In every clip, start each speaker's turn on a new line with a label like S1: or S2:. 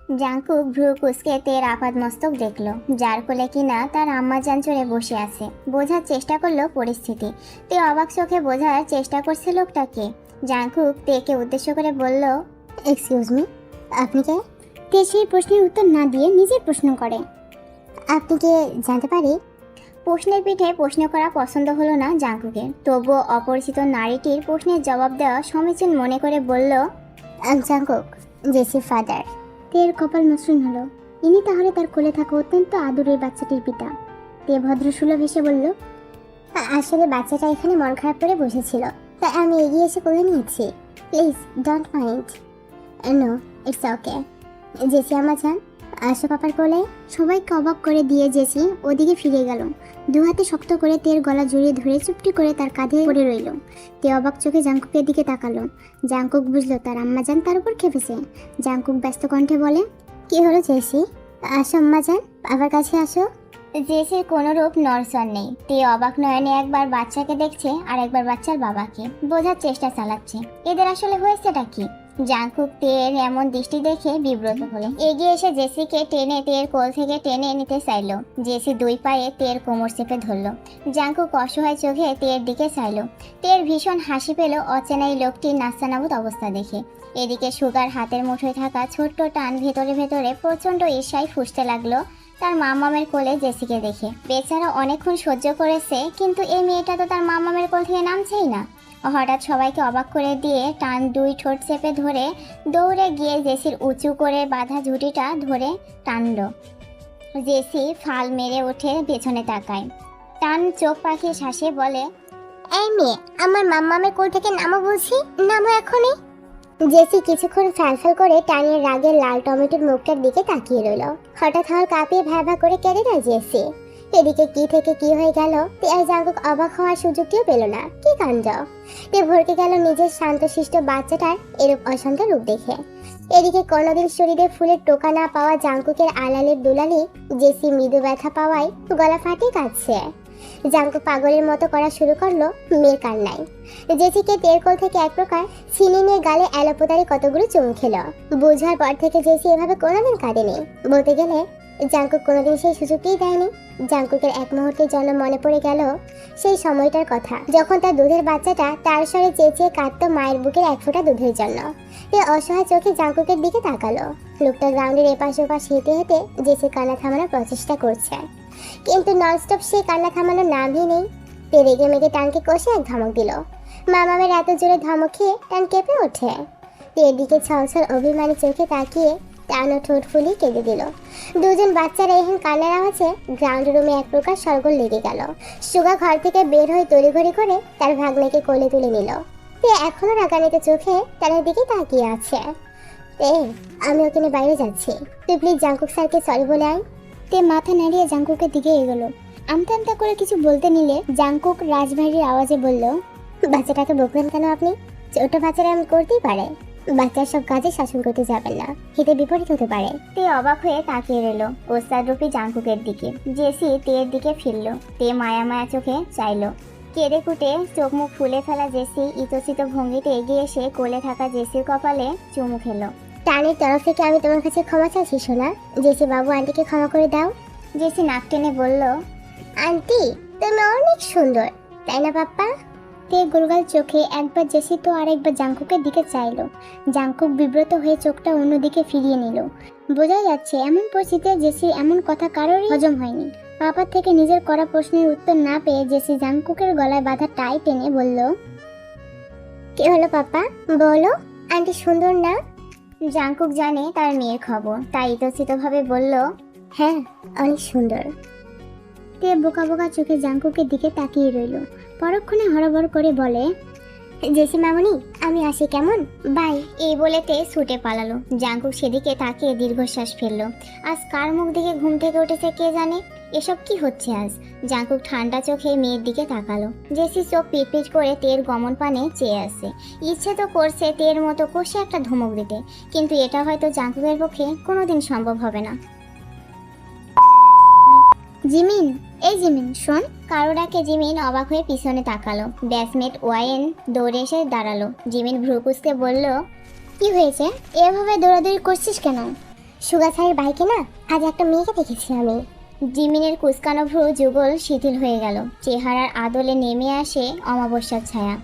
S1: Jungkook ভ্রু কুঁচকে তের আপাদ মস্তক দেখলো, যার কোলে কিনা তার আম্মাজান চড়ে বসে আছে। বোঝার চেষ্টা করলো পরিস্থিতি। তে অবাক চোখে বোঝার চেষ্টা করছে লোকটাকে। জাংকুক তেকে উদ্দেশ্য করে বলল,
S2: এক্সকিউজ মি, আপনি কে? তে সেই প্রশ্নের উত্তর না দিয়ে নিজের প্রশ্ন করে, আপনি কে জানতে পারি?
S1: প্রশ্নের পিঠে প্রশ্ন করা পছন্দ হলো না জাংকুকের। তবুও অপরিচিত নারীটির প্রশ্নের জবাব দেওয়া সমীচীন মনে করে বলল,
S2: জাংকুক, জেসির ফাদার। তের কপাল মসৃণ হলো। ইনি তাহলে তার কোলে থাকা অত্যন্ত আদরের বাচ্চাটির পিতা। তে ভদ্রসুলভ হেসে বলল, আসলে বাচ্চাটা এখানে মন খারাপ করে বসেছিল, তাই আমি এগিয়ে এসে কোলে নিয়েছি। Please don't mind. No, it's okay. Jessie আমার যান, আসো পাপার কোলে। সবাইকে অবাক করে দিয়ে জেসি ওদিকে ফিরে গেল। দু হাতে শক্ত করে তের গলা জড়িয়ে ধরে চুপটি করে তার কাঁধে পড়ে রইল। তে অবাক চোখে জাংকুকের দিকে তাকালো। জাংকুক বুঝলো তার আম্মা যান তার উপর খেপেছে। জাংকুক ব্যস্ত কণ্ঠে বলে, কি হলো জেসি? আসো আম্মা যান, বাবার কাছে আসো।
S1: জেসির কোনোরূপ নড়চড় নেই। তে অবাক নয়নে একবার বাচ্চাকে দেখছে আর একবার বাচ্চার বাবাকে। বোঝার চেষ্টা চালাচ্ছে এদের আসলে হয়েছেটা কি। জাংকুক তের এমন দৃষ্টি দেখে বিব্রত হলো। এগিয়ে এসে জেসিকে টেনে তের কোল থেকে টেনে নিতে চাইলো। জেসি দুই পায়ে তের কোমর চেপে ধরলো। জাংকুক অসহায় চোখে তের দিকে চাইলো। তের ভীষণ হাসি পেল অচেনা এই লোকটির নাস্তানাবুদ অবস্থা দেখে। এদিকে সুগার হাতের মুঠোয় থাকা ছোট্ট টান ভেতরে ভেতরে প্রচণ্ড ঈর্ষায় ফুঁসতে লাগলো তার মামামের কোলে জেসিকে দেখে। বেচারা অনেকক্ষণ সহ্য করেছে, কিন্তু এই মেয়েটা তো তার মামামের কোল থেকে নামছেই না। হঠাৎ সবাইকে অবাক করে দিয়ে টান দুই ঠোঁট চেপে ধরে দৌড়ে গিয়ে জেসির উঁচু করে বাঁধা ঝুঁটিটা ধরে টানল। জেসি ফাল মেরে উঠে পেছনে তাকায়। টান চোখ পাখি শ্বাসে বলে,
S2: এই মেয়ে, আমার মাম্মামের কোল থেকে নামো বলছি, নামো এখনই। জেসি কিছুক্ষণ ফ্যালফ্যাল করে টানিয়ে রাগের লাল টমেটোর মুখটার দিকে তাকিয়ে রইল। হঠাৎ হাল কাঁপিয়ে ভ্যাভা করে কেঁদে না জেসি। এদিকে কি থেকে কি হয়ে গেল তে আর জাংকুক অবাক হওয়ার সুযোগটিও পেল না। কি কাণ্ড! তে ভরকে গেল নিজের শান্তশিষ্ট বাচ্চাটার এরূপ অশান্ত রূপ দেখে। এদিকে কোনোদিন শরীরে ফুলের টোকা না পাওয়া জাংকুকের আলালের দুলালি জেসি মৃদু ব্যথা পাওয়ায় গলা ফাটিয়ে কাঁদছে। জাংকুক পাগলের মতো করা শুরু করলো মেয়ের কান্নায়। জেসিকে তের কোল থেকে এক প্রকার ছিনিয়ে নিয়ে গালে এলোপোতারি কতগুলো চুমু খেলো। বোঝার পর থেকে জেসি এভাবে কোনোদিন কাঁদেনি। বলতে গেলে জাংকুক কোনোদিন সেই সুযোগটাই দেয়নি। জাংকুকের এক মুহূর্তের জন্য মনে পড়ে গেল সেই সময়টার কথা, যখন তার দুধের বাচ্চাটা তার স্বরে চেঁচিয়ে কাঁদতো মায়ের বুকের এক ফোঁটা দুধের জন্য। তে অসহায় চোখে জাংকুকের দিকে তাকালো। লোকটা গ্রাউন্ডের এপাশ ওপাশ হেঁটে হেঁটে জেসির কান্না থামানোর প্রচেষ্টা করছে, কিন্তু ননস্টপ সেই কান্না থামানোর নামই নেই। তে রেগে মেগে টানকে কষে এক ধমক দিল। মামামের এত জোরে ধমক খেয়ে টান কেঁপে ওঠে। তের দিকে ছলছল অভিমানী চোখে তাকিয়ে টানও ঠোঁট ফুলিয়ে কেঁদে দিল। দুজন বাচ্চারা এখন কান্নার আওয়াজে গ্রাউন্ড রুমে এক প্রকার সরগোল লেগে গেল। সুগা ঘর থেকে বের হয়ে তড়িঘড়ি করে তার ভাগ্নেকে কোলে তুলে নিল। তে এখনো রাগান্বিত চোখে টানের দিকে তাকিয়ে আছে। তে, আমি ওখানে বাইরে যাচ্ছি, তুই প্লিজ জাংকুক স্যারকে সরি বলে আয়। তে মাথা নাড়িয়ে জাংকুকের দিকে এগোলো। আমতা আমতা করে কিছু বলতে নিলে জাংকুক রাজভারীর আওয়াজে বলল, বাচ্চাটাকে বকলেন কেন আপনি? ছোট বাচ্চারা এমন করতেই পারে। বাচ্চার সব কাজে শাসন করতে যাবেন না, হিতে বিপরীত হতে পারে।
S1: তে অবাক হয়ে তাকিয়ে রইল ওস্তাদরূপী জাংকুকের দিকে। জেসি তের দিকে ফিরল। তে মায়া মায়া চোখে চাইলো। কেঁদে কুটে চোখ মুখ ফুলে ফেলা জেসি ইতোচিত ভঙ্গিতে এগিয়ে এসে কোলে থাকা জেসির কপালে চুমু খেলো।
S2: টানের তরফ থেকে আমি তোমার কাছে ক্ষমা চাইছি সোনা। জেসি বাবু, আন্টিকে ক্ষমা করে দাও।
S1: জেসি নাক টেনে বলল,
S2: আন্টি তুমি অনেক সুন্দর, তাই না পাপ্পা? তে গুরগাল চোখে একবার জেসি তো আরেকবার জাংকুকের দিকে চাইলো। জাংকুক বিব্রত হয়ে চোখটা অন্যদিকে ফিরিয়ে নিল। বোঝা যাচ্ছে এমন পরিস্থিতিতে জেসির এমন কথা কারোরই হজম হয়নি। পাপার থেকে নিজের করা প্রশ্নের উত্তর না পেয়ে জেসি জাংকুকের গলায় বাঁধা টাই টেনে বলল, কি হলো পাপা, বলো। আন্টি সুন্দর না?
S1: জাংকুক জানে তার মেয়ের খবর, তাই ইতোচিতভাবে বলল,
S2: হ্যাঁ অনেক সুন্দর। তে বোকা বোকা চোখে জাংকুকের দিকে তাকিয়ে রইল। পরক্ষণে হড়বড় করে বলে, জেসি মামনি আমি আসি কেমন, বাই।
S1: এই বলে তে ছুটে পালালো। জাংকুক সেদিকে তাকিয়ে দীর্ঘশ্বাস ফেললো। আজ কার মুখ দিকে ঘুম থেকে উঠেছে কে জানে। এসব কি হচ্ছে আজ? জাংকুক ঠান্ডা চোখে মেয়ের দিকে তাকালো। জেসি চোখ পিটপিট করে তের গমন পানে চেয়ে আছে। ইচ্ছে তো করছে তের মতো কষে একটা ধমক দিতে, কিন্তু এটা হয়তো জাংকুকের পক্ষে কোনোদিন সম্ভব হবে না।
S2: জিমিন, এই জিমিন শোন।
S1: কারো ডাকে জিমিন অবাক হয়ে পিছনে তাকালো। ব্যাচমেট ওয়াইন দৌড়ে এসে দাঁড়ালো। জিমিন ভ্রু কুঁচকে বলল,
S2: কি হয়েছে, এভাবে দৌড়াদৌড়ি করছিস কেন? সুগা স্যারের বাইকে না আজ একটা মেয়েকে দেখেছি আমি।
S1: জিমিনের কুচকানো ভ্রু যুগল শিথিল হয়ে গেল। চেহারার আদলে নেমে আসে অমাবস্যার ছায়া।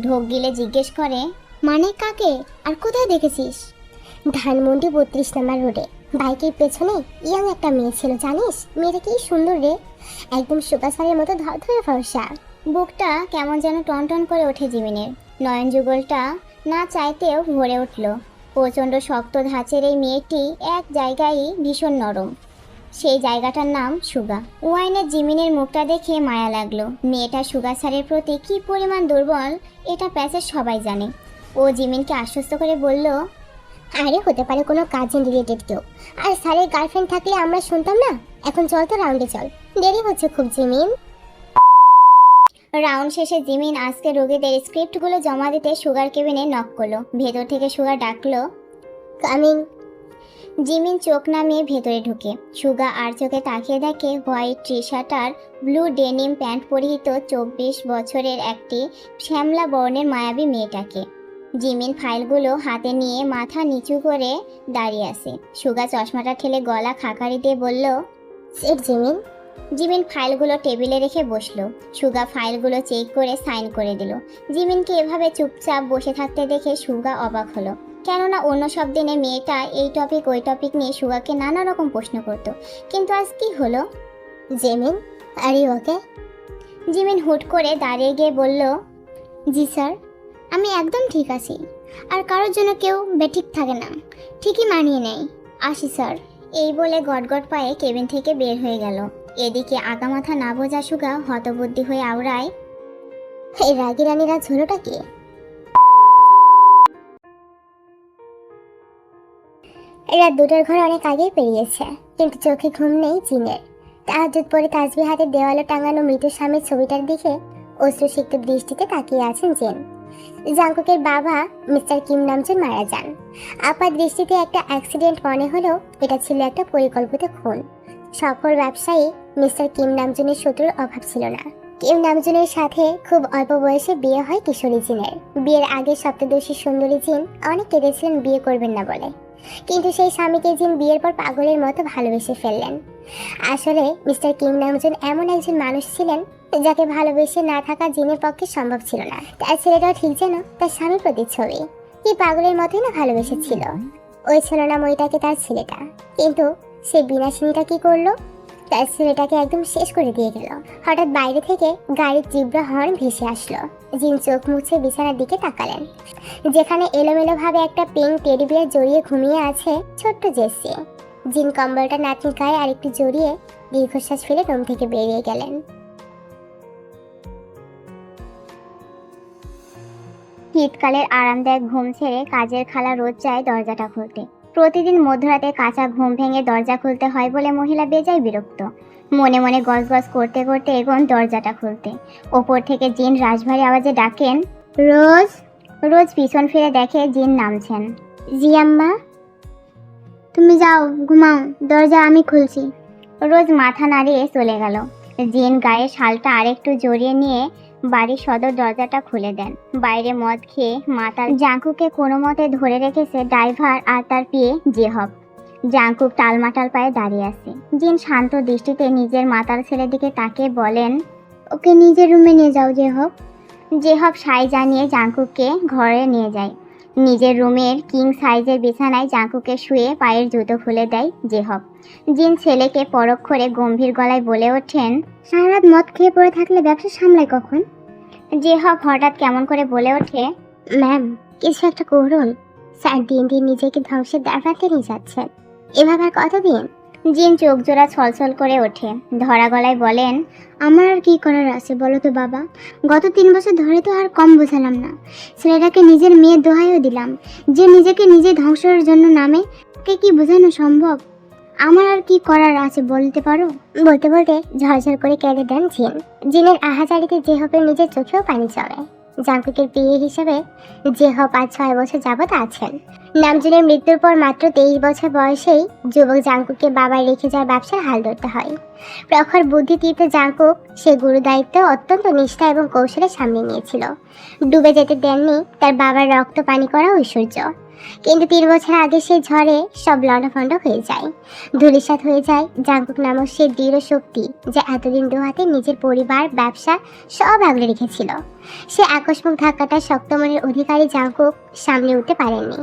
S1: ঢোক গিলে জিজ্ঞেস করে,
S2: মানে কাকে আর কোথায় দেখেছিস? ধানমন্ডি 32 নম্বর রোডে বাইকের পেছনে ইয়াং একটা মেয়ে ছিল, জানিস? মেয়েটা কি সুন্দর রে, একদম সুগা স্যারের মতো ধরধরে ফর্সা।
S1: বুকটা কেমন যেন টনটন করে ওঠে জিমিনের। নয়ন যুগলটা না চাইতেও ভরে উঠল। প্রচণ্ড শক্ত ধাঁচের এই মেয়েটি এক জায়গায় ভীষণ নরম। সেই জায়গাটার নাম সুগা। ওয়াইনের জিমিনের মুখটা দেখে মায়া লাগলো। মেয়েটা সুগা স্যারের প্রতি কী পরিমাণ দুর্বল এটা প্যাচের সবাই জানে। ও জিমিনকে আশ্বস্ত করে বলল,
S2: আরে হতে পারে কোনো কাজিন রিলেটেড কেউ। আর স্যারের গার্লফ্রেন্ড থাকলে আমরা শুনতাম না। এখন চল তো রাউন্ডে চল, দেরি হচ্ছে খুব জিমিন।
S1: রাউন্ড শেষে জিমিন আজকে রোগীদের স্ক্রিপ্টগুলো জমা দিতে সুগার কেবিনে নক করলো। ভেতর থেকে সুগা ডাকলো,
S2: কামিং।
S1: জিমিন চোখ নামিয়ে ভেতরে ঢুকে সুগা আর চোখে তাকিয়ে দেখে হোয়াইট টি শার্ট আর ব্লু ডেনিম প্যান্ট পরিহিত 24 বছরের একটি শ্যামলা বর্ণের মায়াবী মেয়েটাকে। জিমিন ফাইলগুলো হাতে নিয়ে মাথা নিচু করে দাঁড়িয়ে আছে। সুগা চশমাটা ঠেলে গলা খাকারি দিয়ে বলল,
S2: সেট জিমিন।
S1: জিমিন ফাইলগুলো টেবিলে রেখে বসলো। সুগা ফাইলগুলো চেক করে সাইন করে দিল। জিমিনকে এভাবে চুপচাপ বসে থাকতে দেখে সুগা অবাক হলো। কেননা অন্য সব দিনে মেয়েটা এই টপিক ওই টপিক নিয়ে সুগাকে নানা রকম প্রশ্ন করত, কিন্তু আজ কি হলো?
S2: Jimin, are you okay?
S1: Jimin হুট করে দাঁড়িয়ে গিয়ে বলল, জি স্যার, আমি একদম ঠিক আছি। আর কারোর জন্য কেউ বেঠিক থাকে না, ঠিকই মানিয়ে নেয়। আসি স্যার। এই বলে গটগট পায়ে কেবিন থেকে বের হয়ে গেল। এদিকে আগামাথা না বোঝা সুগা হতবুদ্ধি হয়ে আওড়ায়,
S2: এই রাগি রানীরা ঝোলোটা কি? এরা দুটোর ঘর অনেক আগেই পেরিয়েছে, কিন্তু চোখে ঘুম নেই জিনের। তাহাজ্জুদ পরে তাসবিহ হাতে দেওয়ালে টাঙানো মৃত স্বামীর ছবিটার দিকে অশ্রুসিক্ত দৃষ্টিতে তাকিয়ে আছেন জিন। জাংকুকের বাবা মিস্টার কিম নামজুন মারা যান। আপাত দৃষ্টিতে একটা অ্যাক্সিডেন্ট মনে হলেও এটা ছিল একটা পরিকল্পিত খুন। সফল ব্যবসায়ী মিস্টার কিম নামজুনের শত্রুর অভাব ছিল না। কিম নামজুনের সাথে খুব অল্প বয়সে বিয়ে হয় কিশোরী জিনের। বিয়ের আগে সপ্তদর্শী সুন্দরী জিন অনেক কেঁদেছিলেন বিয়ে করবেন না বলে, কিন্তু সেই স্বামীকে জিন বিয়ের পর পাগলের মতো ভালোবেসে ফেললেন। আসলে মিস্টার কিম নামজুন এমন একজন মানুষ ছিলেন যাকে ভালোবেসে না থাকা জিনের পক্ষে সম্ভব ছিল না। তার ছেলেটাও ঠিক যেন তার স্বামীর প্রতিচ্ছবি। কি পাগলের মতোই না ভালোবেসেছিল। ওই ছলনাময়ীটাকে তার ছেলেটা, কিন্তু সে বিনাশিনীটা কি করলো? তার ছেলেটাকে একদম শেষ করে দিয়ে গেল। হঠাৎ বাইরে থেকে গাড়ির তীব্র হর্ন ভেসে আসলো। জিন চোখ মুছে বিছানার দিকে তাকালেন, যেখানে এলোমেলো ভাবে একটা পিঙ্ক টেডি বিয়ার জড়িয়ে ঘুমিয়ে আছে ছোট্ট জেসি। জিন কম্বলটা নাতনির গায়ে আরেকটু জড়িয়ে দীর্ঘশ্বাস ফেলে রুম থেকে বেরিয়ে গেলেন।
S1: শীতকালের আরামদায়ক ঘুম ছেড়ে কাজের খালা রোজ যায় দরজাটা খুলতে। প্রতিদিন মধ্যরাতে কাঁচা ঘুম ভেঙে দরজা খুলতে হয় বলে মহিলা বেজায় বিরক্ত। মনে মনে গজগজ করতে করতে এগোন দরজাটা খুলতে। ওপর থেকে জিন রাশভারী আওয়াজে ডাকেন, রোজ। রোজ পিছন ফিরে দেখে জিন নামছেন।
S2: জি আম্মা।
S1: তুমি যাও, ঘুমাও, দরজা আমি খুলছি। রোজ মাথা নাড়িয়ে চলে গেল। জিন গায়ে শালটা আরেকটু জড়িয়ে নিয়ে বাড়ির সদর দরজাটা খুলে দেন। বাইরে মদ খেয়ে মাতাল জাঙ্কুকে কোনো মতে ধরে রেখেছে ড্রাইভার আর তার পিয়ে জেহব। জাঙ্কুক টালমাটাল পায়ে দাঁড়িয়ে আছে। জিন শান্ত দৃষ্টিতে নিজের মাতাল ছেলের দিকে তাকিয়ে বলেন, ওকে নিজের রুমে নিয়ে যাও জেহব। জেহব সাই জানিয়ে জাঙ্কুককে ঘরে নিয়ে যায়। নিজের রুমের কিং সাইজের বিছানায় জাঙ্কুকে শুয়ে পায়ের জুতো খুলে দেয় জেহব। জিন ছেলেকে পরখ করে গম্ভীর গলায় বলে ওঠেন, সারা রাত মদ খেয়ে পড়ে থাকলে ব্যবসা সামলায় কখন? জেহব হঠাৎ কেমন করে বলে ওঠে,
S2: ম্যাম, কিছু একটা করুন। স্যার দিন দিন নিজেকে ধ্বংসের দ্বারপ্রান্তে নিয়ে যাচ্ছেন। এভাবে আর কতদিন?
S1: জিন চোখ জোড়া ছলছল করে ওঠে। ধরা গলায় বলেন, আমার আর কি করার আছে বলো তো বাবা? গত 3 বছর ধরে তো আর কম বোঝালাম না। ছেলেটাকে নিজের মেয়ের দোহাইও দিলাম। যে নিজেকে নিজে ধ্বংসের জন্য নামে, ওকে কি বোঝানো সম্ভব? আমার আর কি করার আছে বলতে পারো?
S2: বলতে বলতে ঝরঝর করে কেঁদে দেন জিন। জিনের আহাজারিতে জেহবের নিজের চোখেও পানি জমে। জাঙ্কুকের বিয়ে হিসেবে জেহব আজ 6 বছর যাবৎ আছেন। নামজুনের মৃত্যুর পর মাত্র 23 বছর বয়সেই যুবক জাঙ্কুককে বাবার রেখে যাওয়ার ব্যবসার হাল ধরতে হয়। প্রখর বুদ্ধিতীর্থ জাঙ্কুক সে গুরু দায়িত্ব অত্যন্ত নিষ্ঠা এবং কৌশলে সামনে নিয়েছিল। ডুবে যেতে দেননি তার বাবার রক্ত পানি করা ঐশ্বর্য। কিন্তু 3 বছর আগে সেই ঝড়ে সব লণ্ডভণ্ড হয়ে যায়, ধূলিসাৎ হয়ে যায় জাংকুক নামক সে দৃঢ় শক্তি, যা এতদিন দোহাতে নিজের পরিবার, ব্যবসা সব আগলে রেখেছিল। সে আকস্মিক ধাক্কাটা শক্ত মনের অধিকারী জাংকুক সামলে উঠতে পারেননি,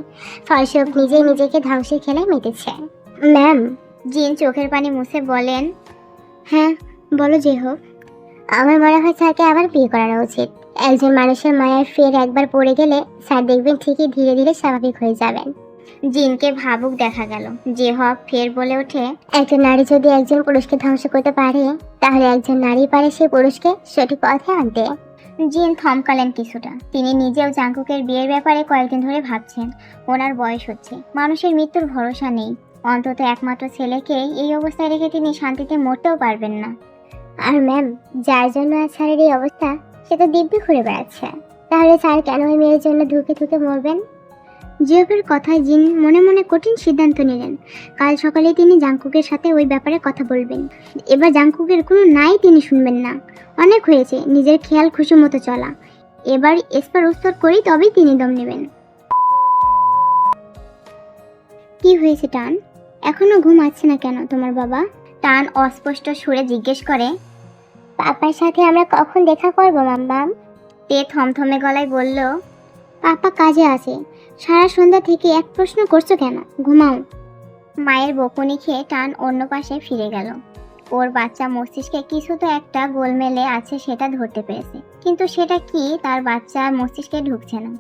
S2: ফলস্বরূপ নিজেই নিজেকে ধ্বংসের খেলায় মেতেছে। ম্যাম,
S1: জিন চোখের পানি মুছে বলেন,
S2: হ্যাঁ বলো যে হোক। আমার মনে হয় স্যারকে আবার বিয়ে করানো উচিত। একজন মানুষের মায়ায় ফের একবার পড়ে গেলে স্যার দেখবেন ঠিকই ধীরে ধীরে স্বাভাবিক হয়ে যাবেন।
S1: জিনকে ভাবুক দেখা গেল। যে হক ফের বলে ওঠে,
S2: একজন নারী যদি একজন পুরুষকে ধ্বংস করতে পারে, তাহলে একজন নারী পারে সেই পুরুষকে সঠিক পথে আনতে।
S1: জিন থমকালেন কিছুটা। তিনি নিজেও জাংকুকের বিয়ের ব্যাপারে কয়েকদিন ধরে ভাবছেন। ওনার বয়স হচ্ছে, মানুষের মৃত্যুর ভরসা নেই। অন্তত একমাত্র ছেলেকে এই অবস্থায় রেখে তিনি শান্তিতে মরতেও পারবেন না।
S2: আর ম্যাম, যার জন্য আজ স্যারের এই অবস্থা, সে তো দিব্যি ঘুরে বেড়াচ্ছে। তাহলে স্যার কেন ওই মেয়ের জন্য ধুকে ধুকে মরবেন?
S1: জিওফের কথায় জিন মনে মনে কঠিন সিদ্ধান্ত নিলেন। কাল সকালে তিনি জাংকুকের সাথে ওই ব্যাপারে কথা বলবেন। এবার জাংকুকের কোনো নাই তিনি শুনবেন না। অনেক হয়েছে নিজের খেয়াল খুশি মতো চলা। এবার এসপার ওসপার করেই তবেই তিনি দম নেবেন। কি হয়েছে টান? এখনো ঘুম আসছে না কেন তোমার বাবা? টান অস্পষ্ট সুরে জিজ্ঞেস করে।
S2: পাপার সাথে আমরা কখন দেখা করবো মাম্মাম?
S1: তে থমথমে গলায় বলল, পাপা কাজে আছে। সারা সন্ধ্যা থেকে এক প্রশ্ন করছো কেন? ঘুমাও। মায়ের বকুনি খেয়ে টান অন্য পাশে ফিরে গেল। ওর বাচ্চা মস্তিষ্কে কিছু তো একটা গোলমেলে আছে, সেটা ধরতে পেরেছে, কিন্তু সেটা কি তার বাচ্চা মস্তিষ্কে ঢুকছে না।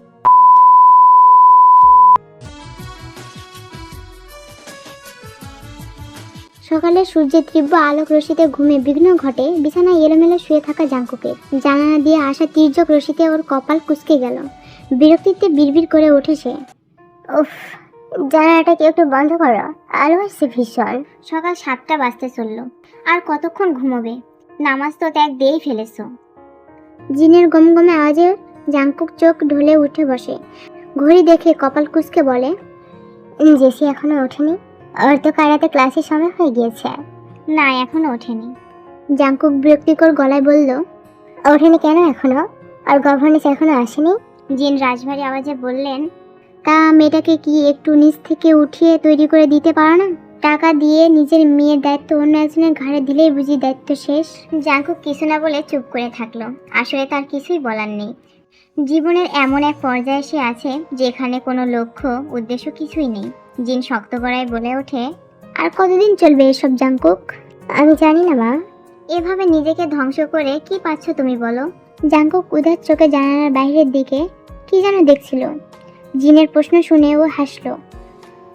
S1: সকালে সূর্যের তীব্র আলোক রশ্মিতে ঘুমে বিঘ্ন ঘটে বিছানায় এলোমেলো শুয়ে থাকা জাংকুকের। জানালা দিয়ে আসা তীর্যক রশ্মিতে ওর কপাল কুঁচকে গেল। বিরক্তিতে বিড়বিড় করে ওঠে সে।
S2: উফ, জানালাটাকে একটু বন্ধ করো, আলো আসছে ভীষণ।
S1: সকাল 7টা বাজতে চললো। আর কতক্ষণ ঘুমোবে? নামাজ তো ত্যাগ দিয়েই ফেলেছো। জিনের গমগমে আওয়াজে জাংকুক চোখ ঢলে উঠে বসে। ঘড়ি দেখে কপাল কুঁচকে বলে,
S2: জেসি এখনো ওঠেনি? ওর তো কারাতে ক্লাসের সময় হয়ে গিয়েছে।
S1: না, এখনো ওঠেনি। জাংকুক বিরক্তিকর গলায় বলল,
S2: ওঠেনি কেন এখনো? আর গভর্নেন্স এখনো আসেনি?
S1: জিন রাজভারী আওয়াজে বললেন, তা মেয়েটাকে কি একটু নিচ থেকে উঠিয়ে তৈরি করে দিতে পারো না? টাকা দিয়ে নিজের মেয়ের দায়িত্ব অন্য একজনের ঘাড়ে দিলেই বুঝি দায়িত্ব শেষ। জাংকুক কিছু না বলে চুপ করে থাকলো। আসলে তার কিছুই বলার নেই। জীবনের এমন এক পর্যায়ে সে আছে যেখানে কোনো লক্ষ্য উদ্দেশ্য কিছুই নেই। জিন শক্ত গলায় বলে ওঠে, আর কতদিন চলবে এসব জাংকুক?
S2: আমি জানি না মা।
S1: এভাবে নিজেকে ধ্বংস করে কি পাচ্ছ তুমি বলো? জাংকুক উদাস চোখে জানালার বাইরের দিকে কি যেন দেখছিল। জিনের প্রশ্ন শুনে ও হাসলো।